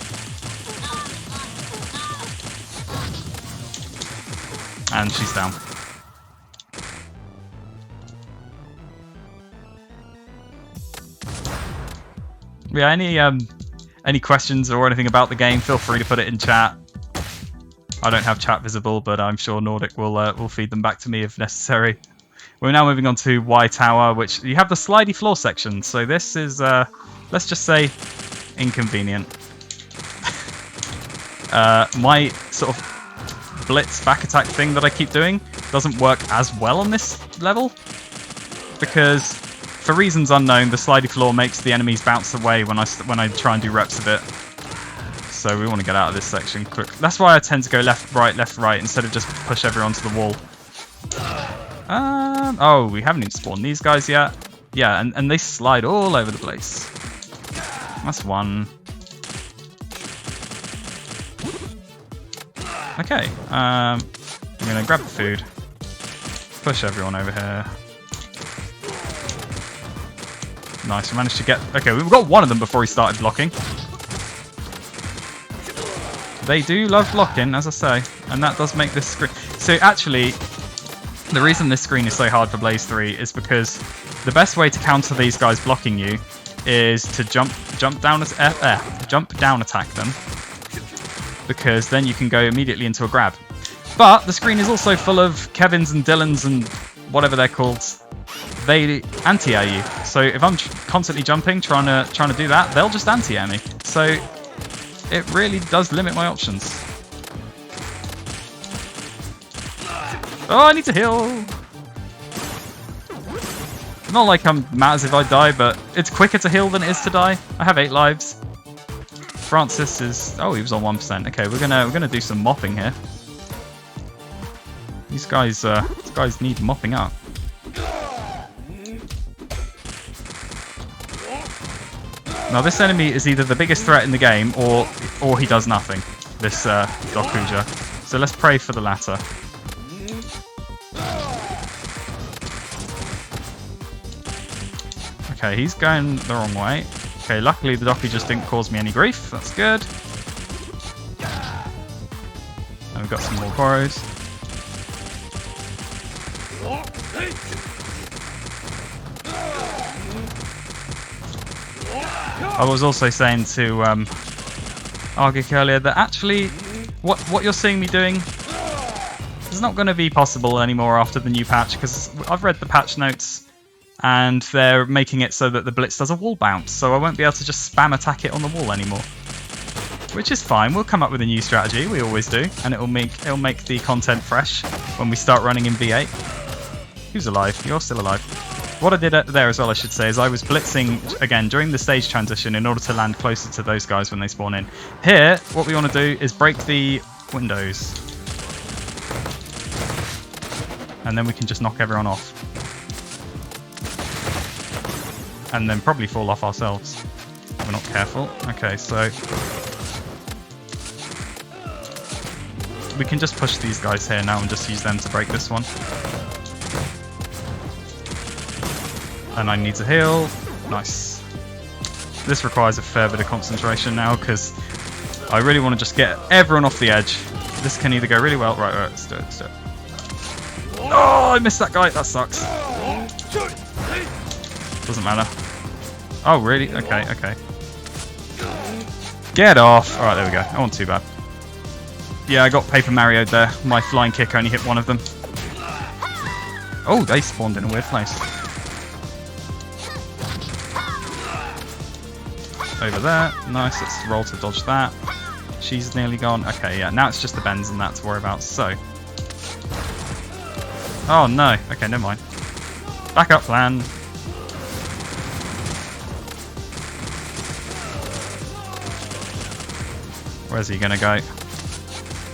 And she's down. Yeah, Any questions or anything about the game, feel free to put it in chat. I don't have chat visible, but I'm sure Nordic will feed them back to me if necessary. We're now moving on to Y Tower, which you have the slidey floor section. So this is, let's just say, inconvenient. My sort of blitz back attack thing that I keep doing doesn't work as well on this level because, for reasons unknown, the slidey floor makes the enemies bounce away when I try and do reps of it. So we want to get out of this section quick. That's why I tend to go left, right, instead of just push everyone to the wall. Oh, we haven't even spawned these guys yet. Yeah, and they slide all over the place. That's one. Okay, I'm going to grab the food. Push everyone over here. Nice, we managed to get... Okay, we've got one of them before he started blocking. They do love blocking, as I say, and that does make this screen... So actually, the reason this screen is so hard for Blaze 3 is because the best way to counter these guys blocking you is to jump down attack them, because then you can go immediately into a grab. But the screen is also full of Kevins and Dylans and whatever they're called. They anti-air you. So if I'm constantly jumping, trying to do that, they'll just anti-air me. So it really does limit my options. Oh, I need to heal. Not like I'm mad as if I die, but it's quicker to heal than it is to die. I have 8 lives. Francis is... Oh, he was on 1%. Okay, we're gonna do some mopping here. These guys need mopping up. Now this enemy is either the biggest threat in the game, or he does nothing. This Dokuja. So let's pray for the latter. Okay, he's going the wrong way. Okay, luckily the Doku just didn't cause me any grief. That's good. And we've got some more Boros. I was also saying to Argic earlier that actually what you're seeing me doing is not going to be possible anymore after the new patch, because I've read the patch notes and they're making it so that the blitz does a wall bounce, so I won't be able to just spam attack it on the wall anymore. Which is fine, we'll come up with a new strategy, we always do, and it'll make the content fresh when we start running in V8. Who's alive? You're still alive. What I did there as well, I should say, is I was blitzing again during the stage transition in order to land closer to those guys when they spawn in. Here, what we want to do is break the windows. And then we can just knock everyone off. And then probably fall off ourselves if we're not careful. Okay, so we can just push these guys here now and just use them to break this one. And I need to heal. Nice. This requires a fair bit of concentration now, because I really want to just get everyone off the edge. This can either go really well... Right, let's do it, let's do it. Oh, I missed that guy. That sucks. Doesn't matter. Oh, really? Okay, okay. Get off. Alright, there we go. I wasn't too bad. Yeah, I got Paper Mario'd there. My flying kick only hit one of them. Oh, they spawned in a weird place. Over there. Nice, let's roll to dodge that. She's nearly gone. Okay, yeah, now it's just the bends and that to worry about, so... Oh, no. Okay, never mind. Backup plan. Where's he gonna go?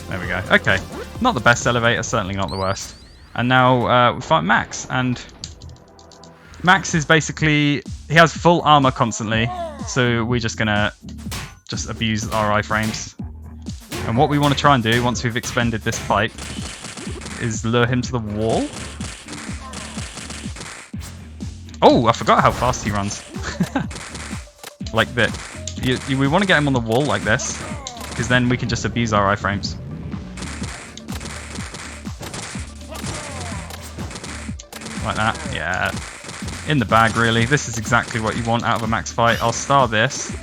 There we go. Okay. Not the best elevator, certainly not the worst. And now we fight Max, and... Max is basically... He has full armor constantly, so we're just gonna abuse our iframes. And what we want to try and do once we've expended this fight is lure him to the wall. Oh, I forgot how fast he runs. Like that. We want to get him on the wall like this, because then we can just abuse our iframes. Like that, yeah. In the bag, really. This is exactly what you want out of a max fight. I'll star this.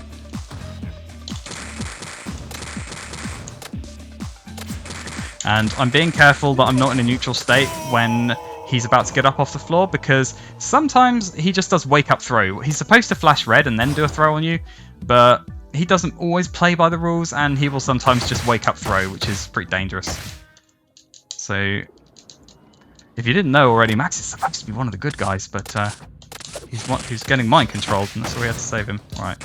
And I'm being careful that I'm not in a neutral state when he's about to get up off the floor, because sometimes he just does wake up throw. He's supposed to flash red and then do a throw on you, but he doesn't always play by the rules, and he will sometimes just wake up throw, which is pretty dangerous. So, if you didn't know already, Max is supposed to be one of the good guys, but he's getting mind controlled, and that's why we had to save him. Right.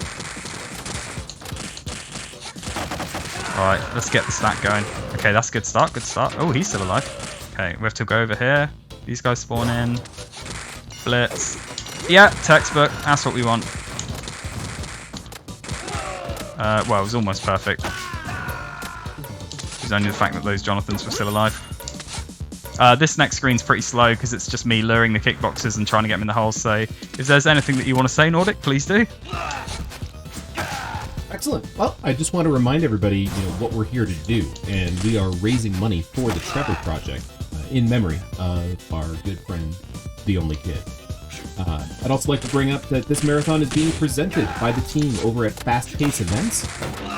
Right, let's get the stack going. Okay, that's a good start, good start. Oh, he's still alive. Okay, we have to go over here. These guys spawn in. Blitz. Yeah, textbook. That's what we want. Well, it was almost perfect. It was only the fact that those Jonathans were still alive. This next screen's pretty slow because it's just me luring the kickboxers and trying to get them in the hole. So if there's anything that you want to say, Nordic, please do. Excellent. Well, I just want to remind everybody, what we're here to do, and we are raising money for the Trevor Project in memory of our good friend, the Only Kid. I'd also like to bring up that this marathon is being presented by the team over at Fast Pace Events.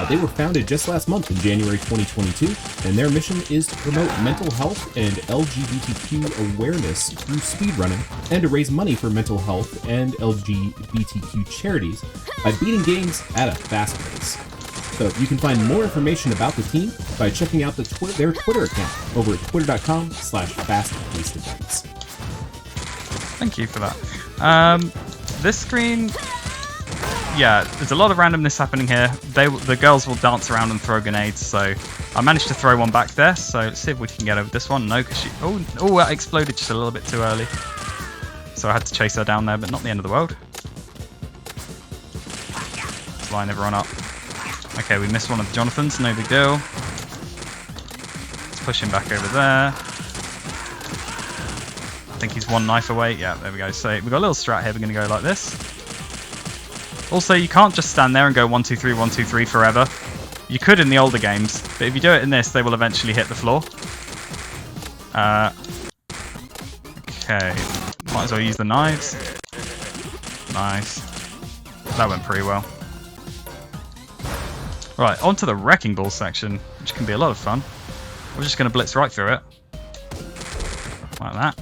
They were founded just last month in January 2022, and their mission is to promote mental health and LGBTQ awareness through speedrunning, and to raise money for mental health and LGBTQ charities by beating games at a fast pace. So you can find more information about the team by checking out their Twitter account over at twitter.com/fastpacedevents. Thank you for that. This screen, yeah, there's a lot of randomness happening here. The girls will dance around and throw grenades, so I managed to throw one back there, so let's see if we can get over this one. No, because she... Oh, that exploded just a little bit too early. So I had to chase her down there, but not the end of the world. Let's line everyone up. Okay, we missed one of the Jonathans, no big deal. Let's push him back over there. I think he's one knife away. Yeah, there we go. So we've got a little strat here. We're going to go like this. Also, you can't just stand there and go 1, 2, 3, 1, 2, 3 forever. You could in the older games, but if you do it in this, they will eventually hit the floor. Okay, might as well use the knives. Nice. That went pretty well. Right, on to the Wrecking Ball section, which can be a lot of fun. We're just going to blitz right through it. Like that.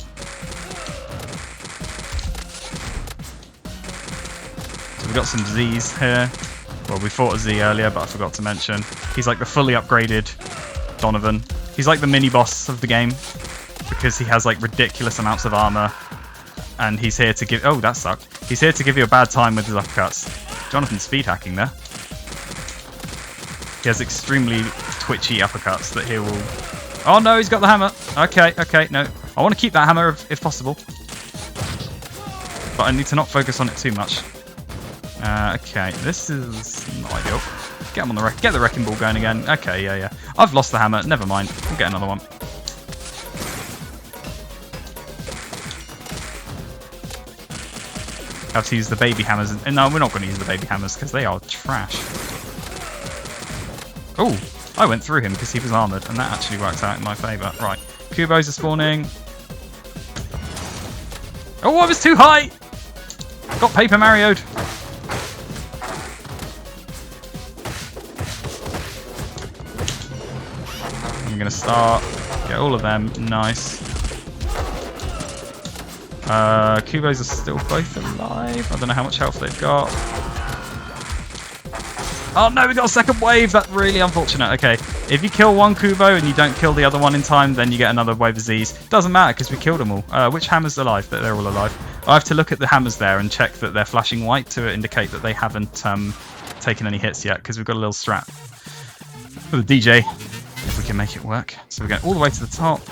So we've got some Zs here. Well, we fought a Z earlier, but I forgot to mention. He's like the fully upgraded Donovan. He's like the mini-boss of the game, because he has like ridiculous amounts of armor. And he's here to give... Oh, that sucked. He's here to give you a bad time with his uppercuts. Jonathan's speed hacking there. He has extremely twitchy uppercuts that he will... Oh no, he's got the hammer. Okay, no. I want to keep that hammer if possible. But I need to not focus on it too much. Okay, this is not ideal. Get him on the get the Wrecking Ball going again. Okay, yeah. I've lost the hammer. Never mind. We'll get another one. Have to use the baby hammers. No, we're not going to use the baby hammers because they are trash. Oh, I went through him because he was armoured, and that actually worked out in my favour. Right, Kubos are spawning. Oh, I was too high! Got Paper Mario'd. I'm going to start. Get all of them. Nice. Kubos are still both alive. I don't know how much health they've got. Oh no, we got a second wave. That's really unfortunate. Okay, if you kill one Kubo and you don't kill the other one in time, then you get another wave of Zs. Doesn't matter because we killed them all. Which hammer's alive? They're all alive. I have to look at the hammers there and check that they're flashing white to indicate that they haven't taken any hits yet, because we've got a little strat for the DJ, if we can make it work. So we're going all the way to the top.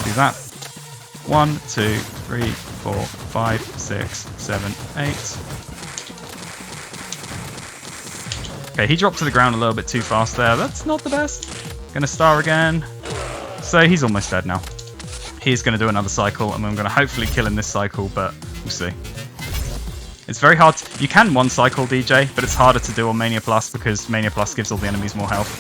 Do that. 1, 2, 3, 4, 5, 6, 7, 8. Okay, he dropped to the ground a little bit too fast there. That's not the best. Gonna star again. So he's almost dead now. He's gonna do another cycle, and I'm gonna hopefully kill him this cycle, but we'll see. It's very hard. You can one cycle DJ, but it's harder to do on Mania Plus because Mania Plus gives all the enemies more health.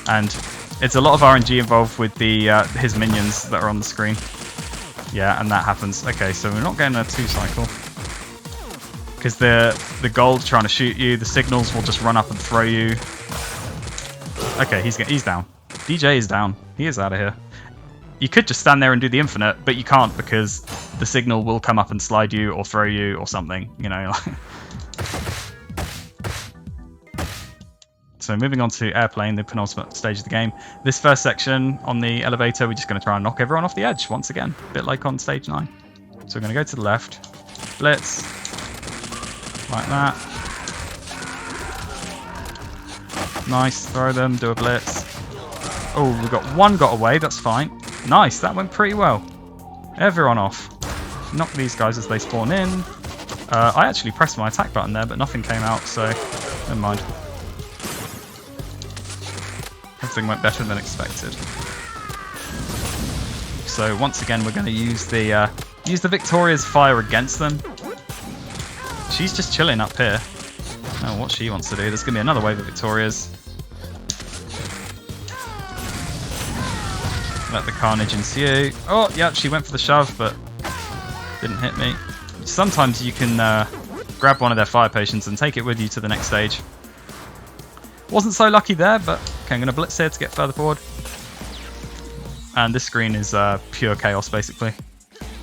And it's a lot of RNG involved with the his minions that are on the screen. Yeah, and that happens. Okay, so we're not getting a 2 cycle. Because the gold trying to shoot you, the signals will just run up and throw you. Okay, he's down. DJ is down. He is out of here. You could just stand there and do the infinite, but you can't because the signal will come up and slide you or throw you or something, you know. So moving on to airplane, the penultimate stage of the game. This first section on the elevator, we're just going to try and knock everyone off the edge once again, a bit like on stage 9. So we're going to go to the left, blitz, like that. Nice, throw them, do a blitz. Oh, we got one got away, that's fine. Nice, that went pretty well. Everyone off. Knock these guys as they spawn in. I actually pressed my attack button there, but nothing came out, so never mind. Everything went better than expected. So once again, we're going to use the Victoria's fire against them. She's just chilling up here. I don't know what she wants to do. There's going to be another wave of Victorias. Let the carnage ensue. Oh, yeah, she went for the shove, but didn't hit me. Sometimes you can grab one of their fire potions and take it with you to the next stage. Wasn't so lucky there, but okay, I'm going to blitz here to get further forward. And this screen is pure chaos, basically.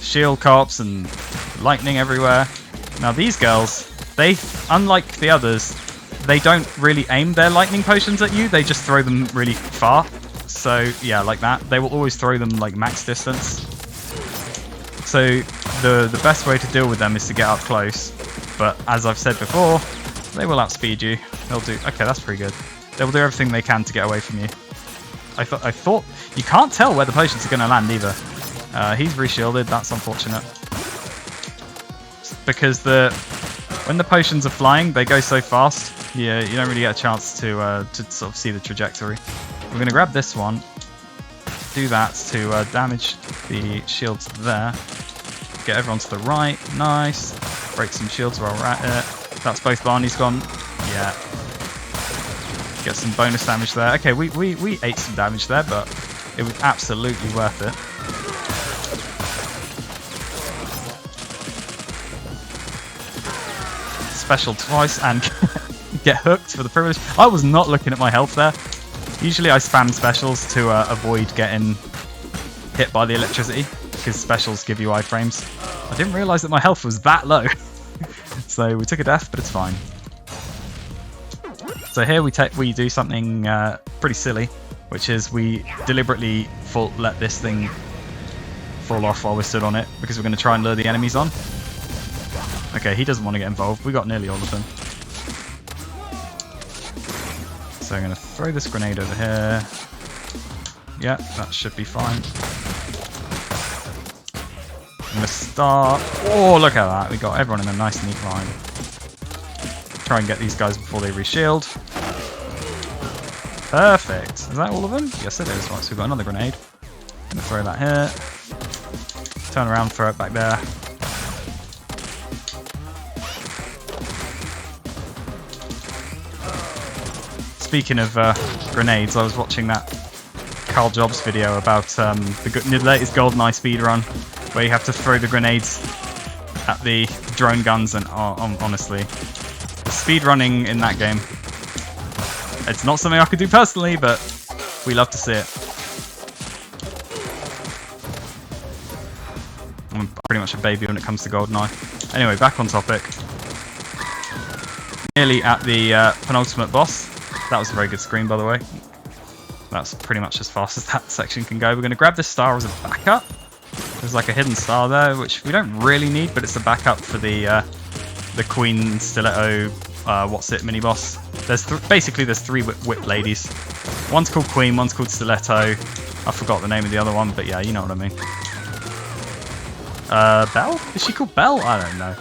Shield cops and lightning everywhere. Now these girls, they, unlike the others, they don't really aim their lightning potions at you, they just throw them really far. So yeah, like that. They will always throw them like max distance. So the best way to deal with them is to get up close. But as I've said before, they will outspeed you. They'll do, okay, that's pretty good. They will do everything they can to get away from you. I thought you can't tell where the potions are going to land either. He's reshielded, that's unfortunate. Because when the potions are flying, they go so fast, yeah, you don't really get a chance to sort of see the trajectory. We're going to grab this one, do that to damage the shields there. Get everyone to the right, nice. Break some shields while we're at it. That's both Barney's gone, yeah. Get some bonus damage there. Okay, we ate some damage there, but it was absolutely worth it. Special twice and get hooked for the privilege. I was not looking at my health there. Usually I spam specials to avoid getting hit by the electricity, because specials give you iframes. I didn't realise that my health was that low. So we took a death, but it's fine. So here we do something pretty silly, which is we deliberately let this thing fall off while we're stood on it, because we're going to try and lure the enemies on. Okay, he doesn't want to get involved. We got nearly all of them. So I'm going to throw this grenade over here. Yeah, that should be fine. I'm going to start... Oh, look at that. We got everyone in a nice neat line. Try and get these guys before they reshield. Perfect. Is that all of them? Yes, it is. Right, so we've got another grenade. I'm going to throw that here. Turn around, throw it back there. Speaking of grenades, I was watching that Carl Jobs video about the latest GoldenEye speedrun, where you have to throw the grenades at the drone guns, and honestly, the speedrunning in that game, it's not something I could do personally, but we love to see it. I'm pretty much a baby when it comes to GoldenEye. Anyway, back on topic. Nearly at the penultimate boss. That was a very good screen, by the way. That's pretty much as fast as that section can go. We're going to grab this star as a backup. There's like a hidden star there, which we don't really need, but it's a backup for the Queen Stiletto what's it mini boss. Basically there's three whip ladies. One's called Queen, one's called Stiletto. I forgot the name of the other one, but yeah, you know what I mean. Belle? Is she called Belle? I don't know.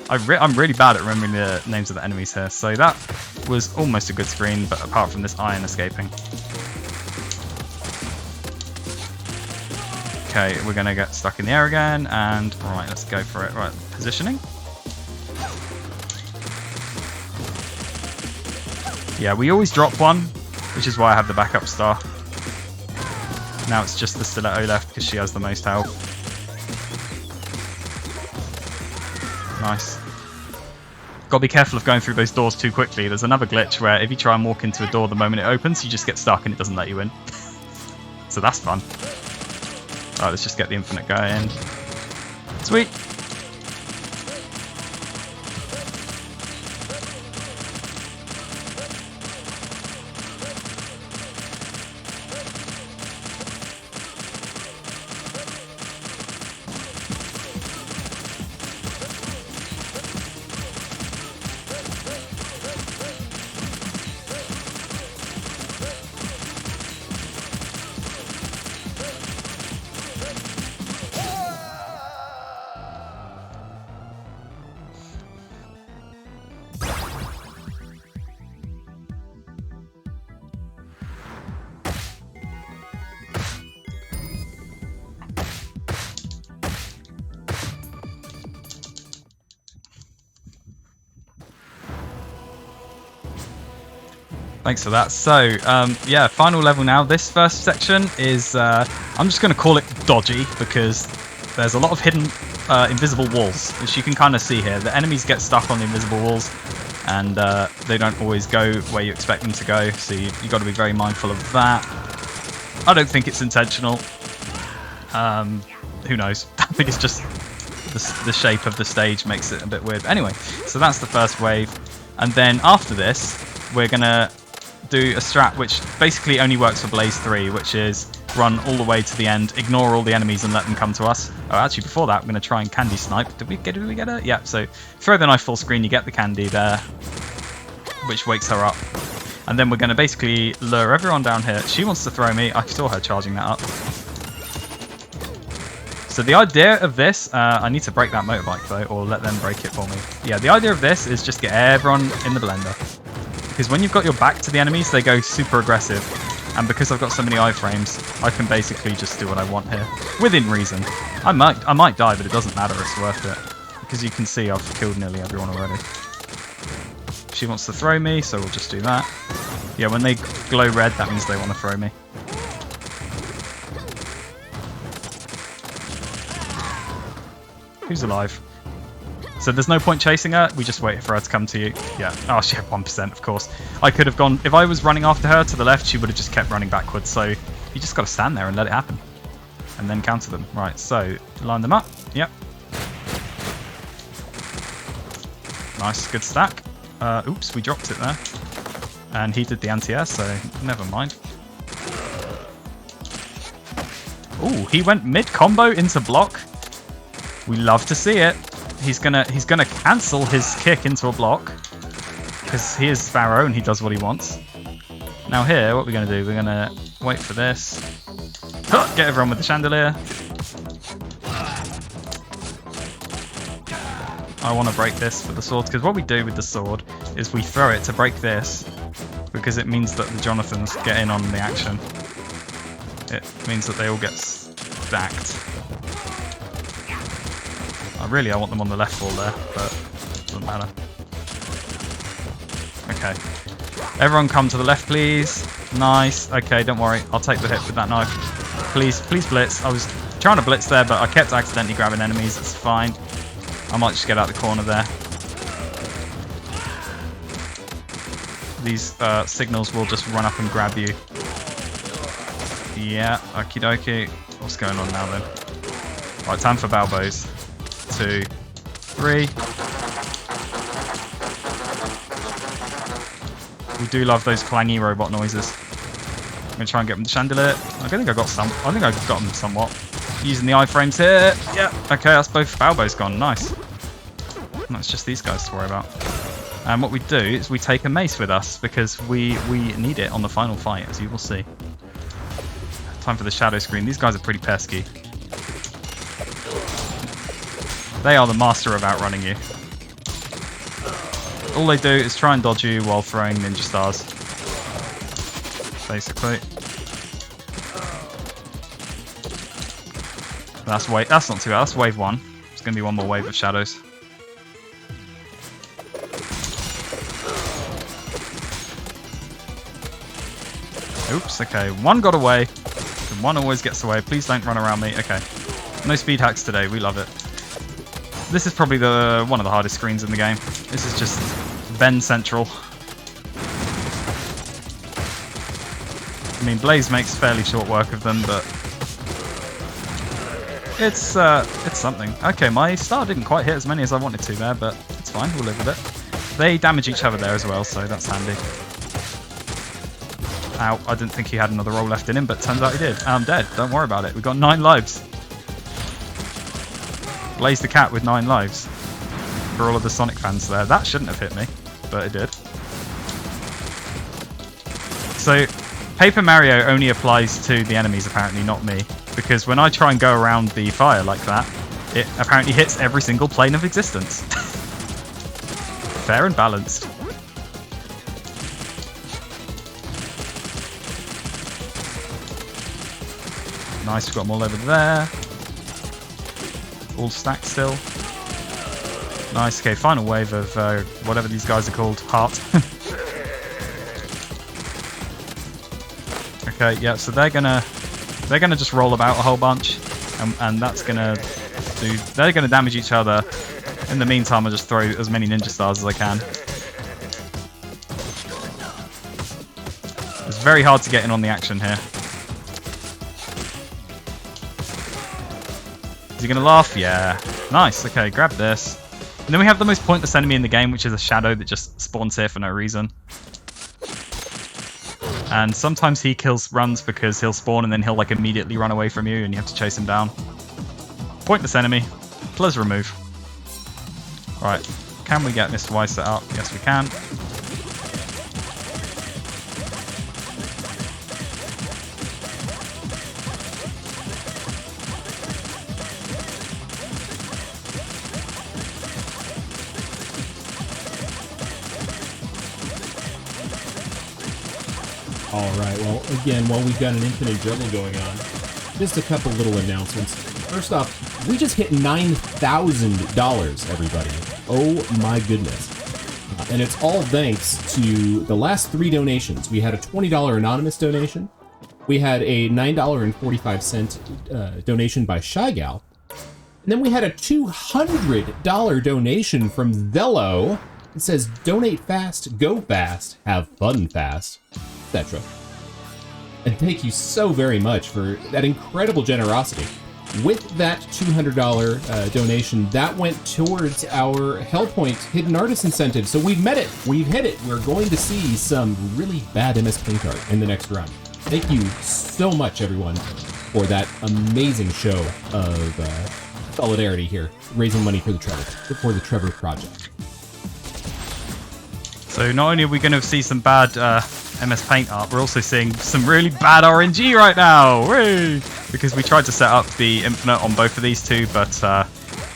I'm really bad at remembering the names of the enemies here, so that was almost a good screen, but apart from this iron escaping. Okay, we're going to get stuck in the air again, and right, let's go for it. Right, positioning. Yeah, we always drop one, which is why I have the backup star. Now it's just the Stiletto left, because she has the most health. Nice. Got to be careful of going through those doors too quickly. There's another glitch where if you try and walk into a door the moment it opens, you just get stuck and it doesn't let you in. So that's fun. Alright, let's just get the infinite guy in. Sweet! Thanks for that. So, yeah, final level now. This first section is, I'm just going to call it dodgy, because there's a lot of hidden invisible walls, which you can kind of see here. The enemies get stuck on the invisible walls, and they don't always go where you expect them to go, so you've got to be very mindful of that. I don't think it's intentional. Who knows? I think it's just the shape of the stage makes it a bit weird. Anyway, so that's the first wave, and then after this, we're going to do a strat which basically only works for Blaze 3, which is run all the way to the end, ignore all the enemies and let them come to us. Oh, actually before that, I'm going to try and candy snipe. Did we get it? Yeah, so throw the knife full screen, you get the candy there, which wakes her up. And then we're going to basically lure everyone down here. She wants to throw me. I saw her charging that up. So the idea of this, I need to break that motorbike though, or let them break it for me. Yeah, the idea of this is just get everyone in the blender. Because when you've got your back to the enemies, they go super aggressive. And because I've got so many iframes, I can basically just do what I want here. Within reason. I might die, but it doesn't matter, it's worth it. Because you can see I've killed nearly everyone already. She wants to throw me, so we'll just do that. Yeah, when they glow red, that means they want to throw me. Who's alive? So there's no point chasing her, we just wait for her to come to you. Yeah, oh, she had 1%, of course. I could have gone, if I was running after her to the left, she would have just kept running backwards. So you just got to stand there and let it happen. And then counter them. Right, so line them up. Yep. Nice, good stack. Oops, we dropped it there. And he did the anti-air, so never mind. Ooh, he went mid-combo into block. We love to see it. He's gonna cancel his kick into a block because he is Pharaoh and he does what he wants. Now here, what we're gonna do? We're gonna wait for this. Get everyone with the chandelier. I want to break this for the sword because what we do with the sword is we throw it to break this because it means that the Jonathans get in on the action. It means that they all get stacked. I want them on the left wall there, but it doesn't matter. Okay. Everyone come to the left, please. Nice. Okay, don't worry. I'll take the hit with that knife. Please, please blitz. I was trying to blitz there, but I kept accidentally grabbing enemies. It's fine. I might just get out the corner there. These signals will just run up and grab you. Yeah, okie dokie. What's going on now then? Right, time for Balbos. 2, 3. We do love those clangy robot noises. I'm gonna try and get them the chandelier. I think I got them somewhat. Using the iframes here. Yeah. Okay, that's both Balbos gone. Nice. And that's just these guys to worry about. And what we do is we take a mace with us because we need it on the final fight, as you will see. Time for the shadow screen. These guys are pretty pesky. They are the master of outrunning you. All they do is try and dodge you while throwing ninja stars. Basically. That's not too bad. That's wave 1. There's going to be one more wave of shadows. Oops, okay. One got away. And one always gets away. Please don't run around me. Okay. No speed hacks today. We love it. This is probably one of the hardest screens in the game. This is just Ben Central. I mean, Blaze makes fairly short work of them, but it's something. Okay, my star didn't quite hit as many as I wanted to there, but it's fine. We'll live with it. They damage each other there as well, so that's handy. Ow, I didn't think he had another roll left in him, but turns out he did. I'm dead. Don't worry about it. We've got 9 lives. Blaze the cat with 9 lives. For all of the Sonic fans there. That shouldn't have hit me, but it did. So, Paper Mario only applies to the enemies, apparently, not me. Because when I try and go around the fire like that, it apparently hits every single plane of existence. Fair and balanced. Nice, we've got them all over there. All stacked still. Nice, okay, final wave of whatever these guys are called. Heart. Okay, yeah, so they're gonna just roll about a whole bunch. And that's gonna do, they're gonna damage each other. In the meantime, I'll just throw as many ninja stars as I can. It's very hard to get in on the action here. Is he going to laugh? Yeah. Nice. Okay, grab this. And then we have the most pointless enemy in the game, which is a shadow that just spawns here for no reason. And sometimes he runs because he'll spawn and then he'll like immediately run away from you and you have to chase him down. Pointless enemy. Please remove. Right. Can we get Mr. Y set up? Yes, we can. Alright, well, again, while we've got an infinite juggle going on, just a couple little announcements. First off, we just hit $9,000, everybody. Oh my goodness. And it's all thanks to the last 3 donations. We had a $20 anonymous donation. We had a $9.45 donation by Shy Gal. And then we had a $200 donation from Zello. It says, donate fast, go fast, have fun fast, etc. And thank you so very much for that incredible generosity. With that $200 donation, that went towards our Hellpoint Hidden Artist incentive. So we've met it. We've hit it. We're going to see some really bad MS Paint art in the next run. Thank you so much, everyone, for that amazing show of solidarity here, raising money for the Trevor Project. So not only are we going to see some bad MS Paint art, we're also seeing some really bad RNG right now. Whee! Because we tried to set up the infinite on both of these two, but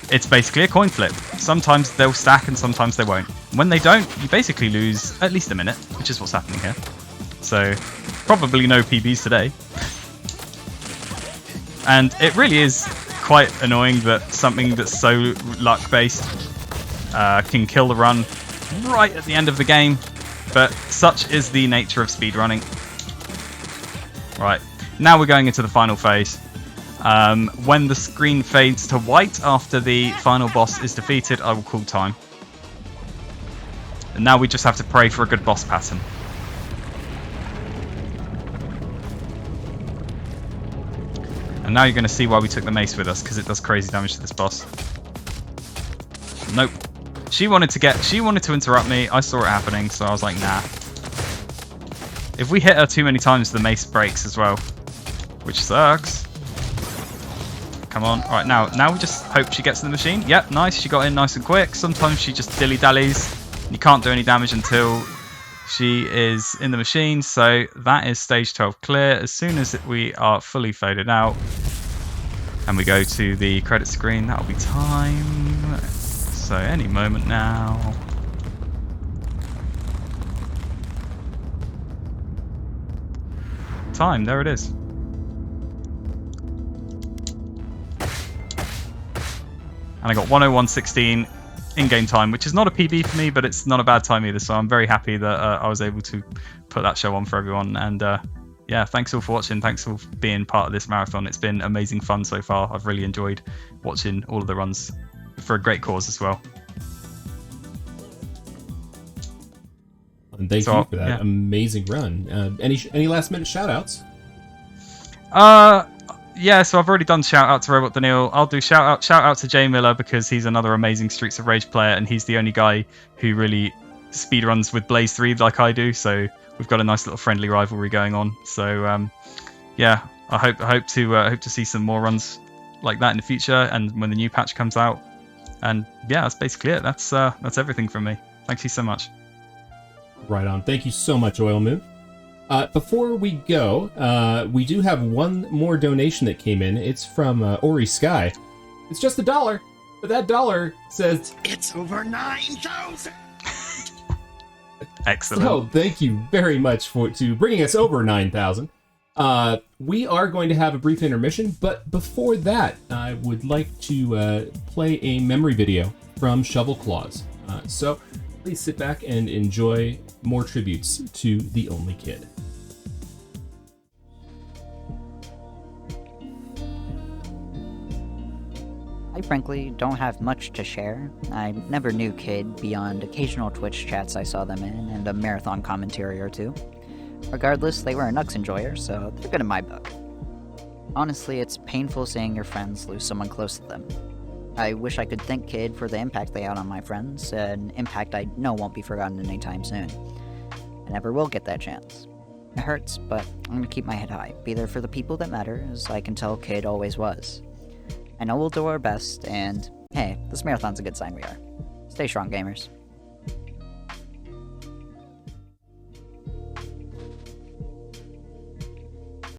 it's basically a coin flip. Sometimes they'll stack and sometimes they won't. When they don't, you basically lose at least a minute, which is what's happening here. So probably no PBs today. And it really is quite annoying that something that's so luck-based can kill the run right at the end of the game, but such is the nature of speedrunning. Right, now we're going into the final phase. When the screen fades to white after the final boss is defeated, I will call time. And now we just have to pray for a good boss pattern. And now you're going to see why we took the mace with us, because it does crazy damage to this boss. Nope. She wanted to interrupt me. I saw it happening, so I was like, nah. If we hit her too many times, the mace breaks as well, which sucks. Come on. All right, now we just hope she gets in the machine. Yep, nice. She got in nice and quick. Sometimes she just dilly-dallies. You can't do any damage until she is in the machine, so that is stage 12 clear. As soon as we are fully faded out and we go to the credit screen, that'll be time. So any moment now. Time, there it is. And I got 1:01:16 in-game time, which is not a PB for me, but it's not a bad time either. So I'm very happy that I was able to put that show on for everyone. And yeah, thanks all for watching. Thanks all for being part of this marathon. It's been amazing fun so far. I've really enjoyed watching all of the runs. for a great cause as well. And thank you for that amazing run. Any last minute shout outs? Yeah, so I've already done shout out to Robot Daniil. I'll do shout out to Jay Miller because he's another amazing Streets of Rage player, and he's the only guy who really speedruns with Blaze 3 like I do. So we've got a nice little friendly rivalry going on. So yeah, I hope to see some more runs like that in the future, and when the new patch comes out. And yeah, that's basically it. That's everything from me. Thank you so much. Right on. Thank you so much, Oil Moon. Before we go, we do have one more donation that came in. It's from Ori Sky. It's just $1, but that dollar says it's over 9,000. Excellent. So thank you very much to bringing us over 9,000. We are going to have a brief intermission, but before that, I would like to play a memory video from Shovel Claws. So please sit back and enjoy more tributes to the Only Kid. I frankly don't have much to share. I never knew Kid beyond occasional Twitch chats I saw them in and a marathon commentary or two. Regardless, they were a Nux enjoyer, so they're good in my book. Honestly, it's painful seeing your friends lose someone close to them. I wish I could thank Kid for the impact they had on my friends, an impact I know won't be forgotten anytime soon. I never will get that chance. It hurts, but I'm gonna keep my head high, be there for the people that matter, as I can tell Kid always was. I know we'll do our best, and hey, this marathon's a good sign we are. Stay strong, gamers.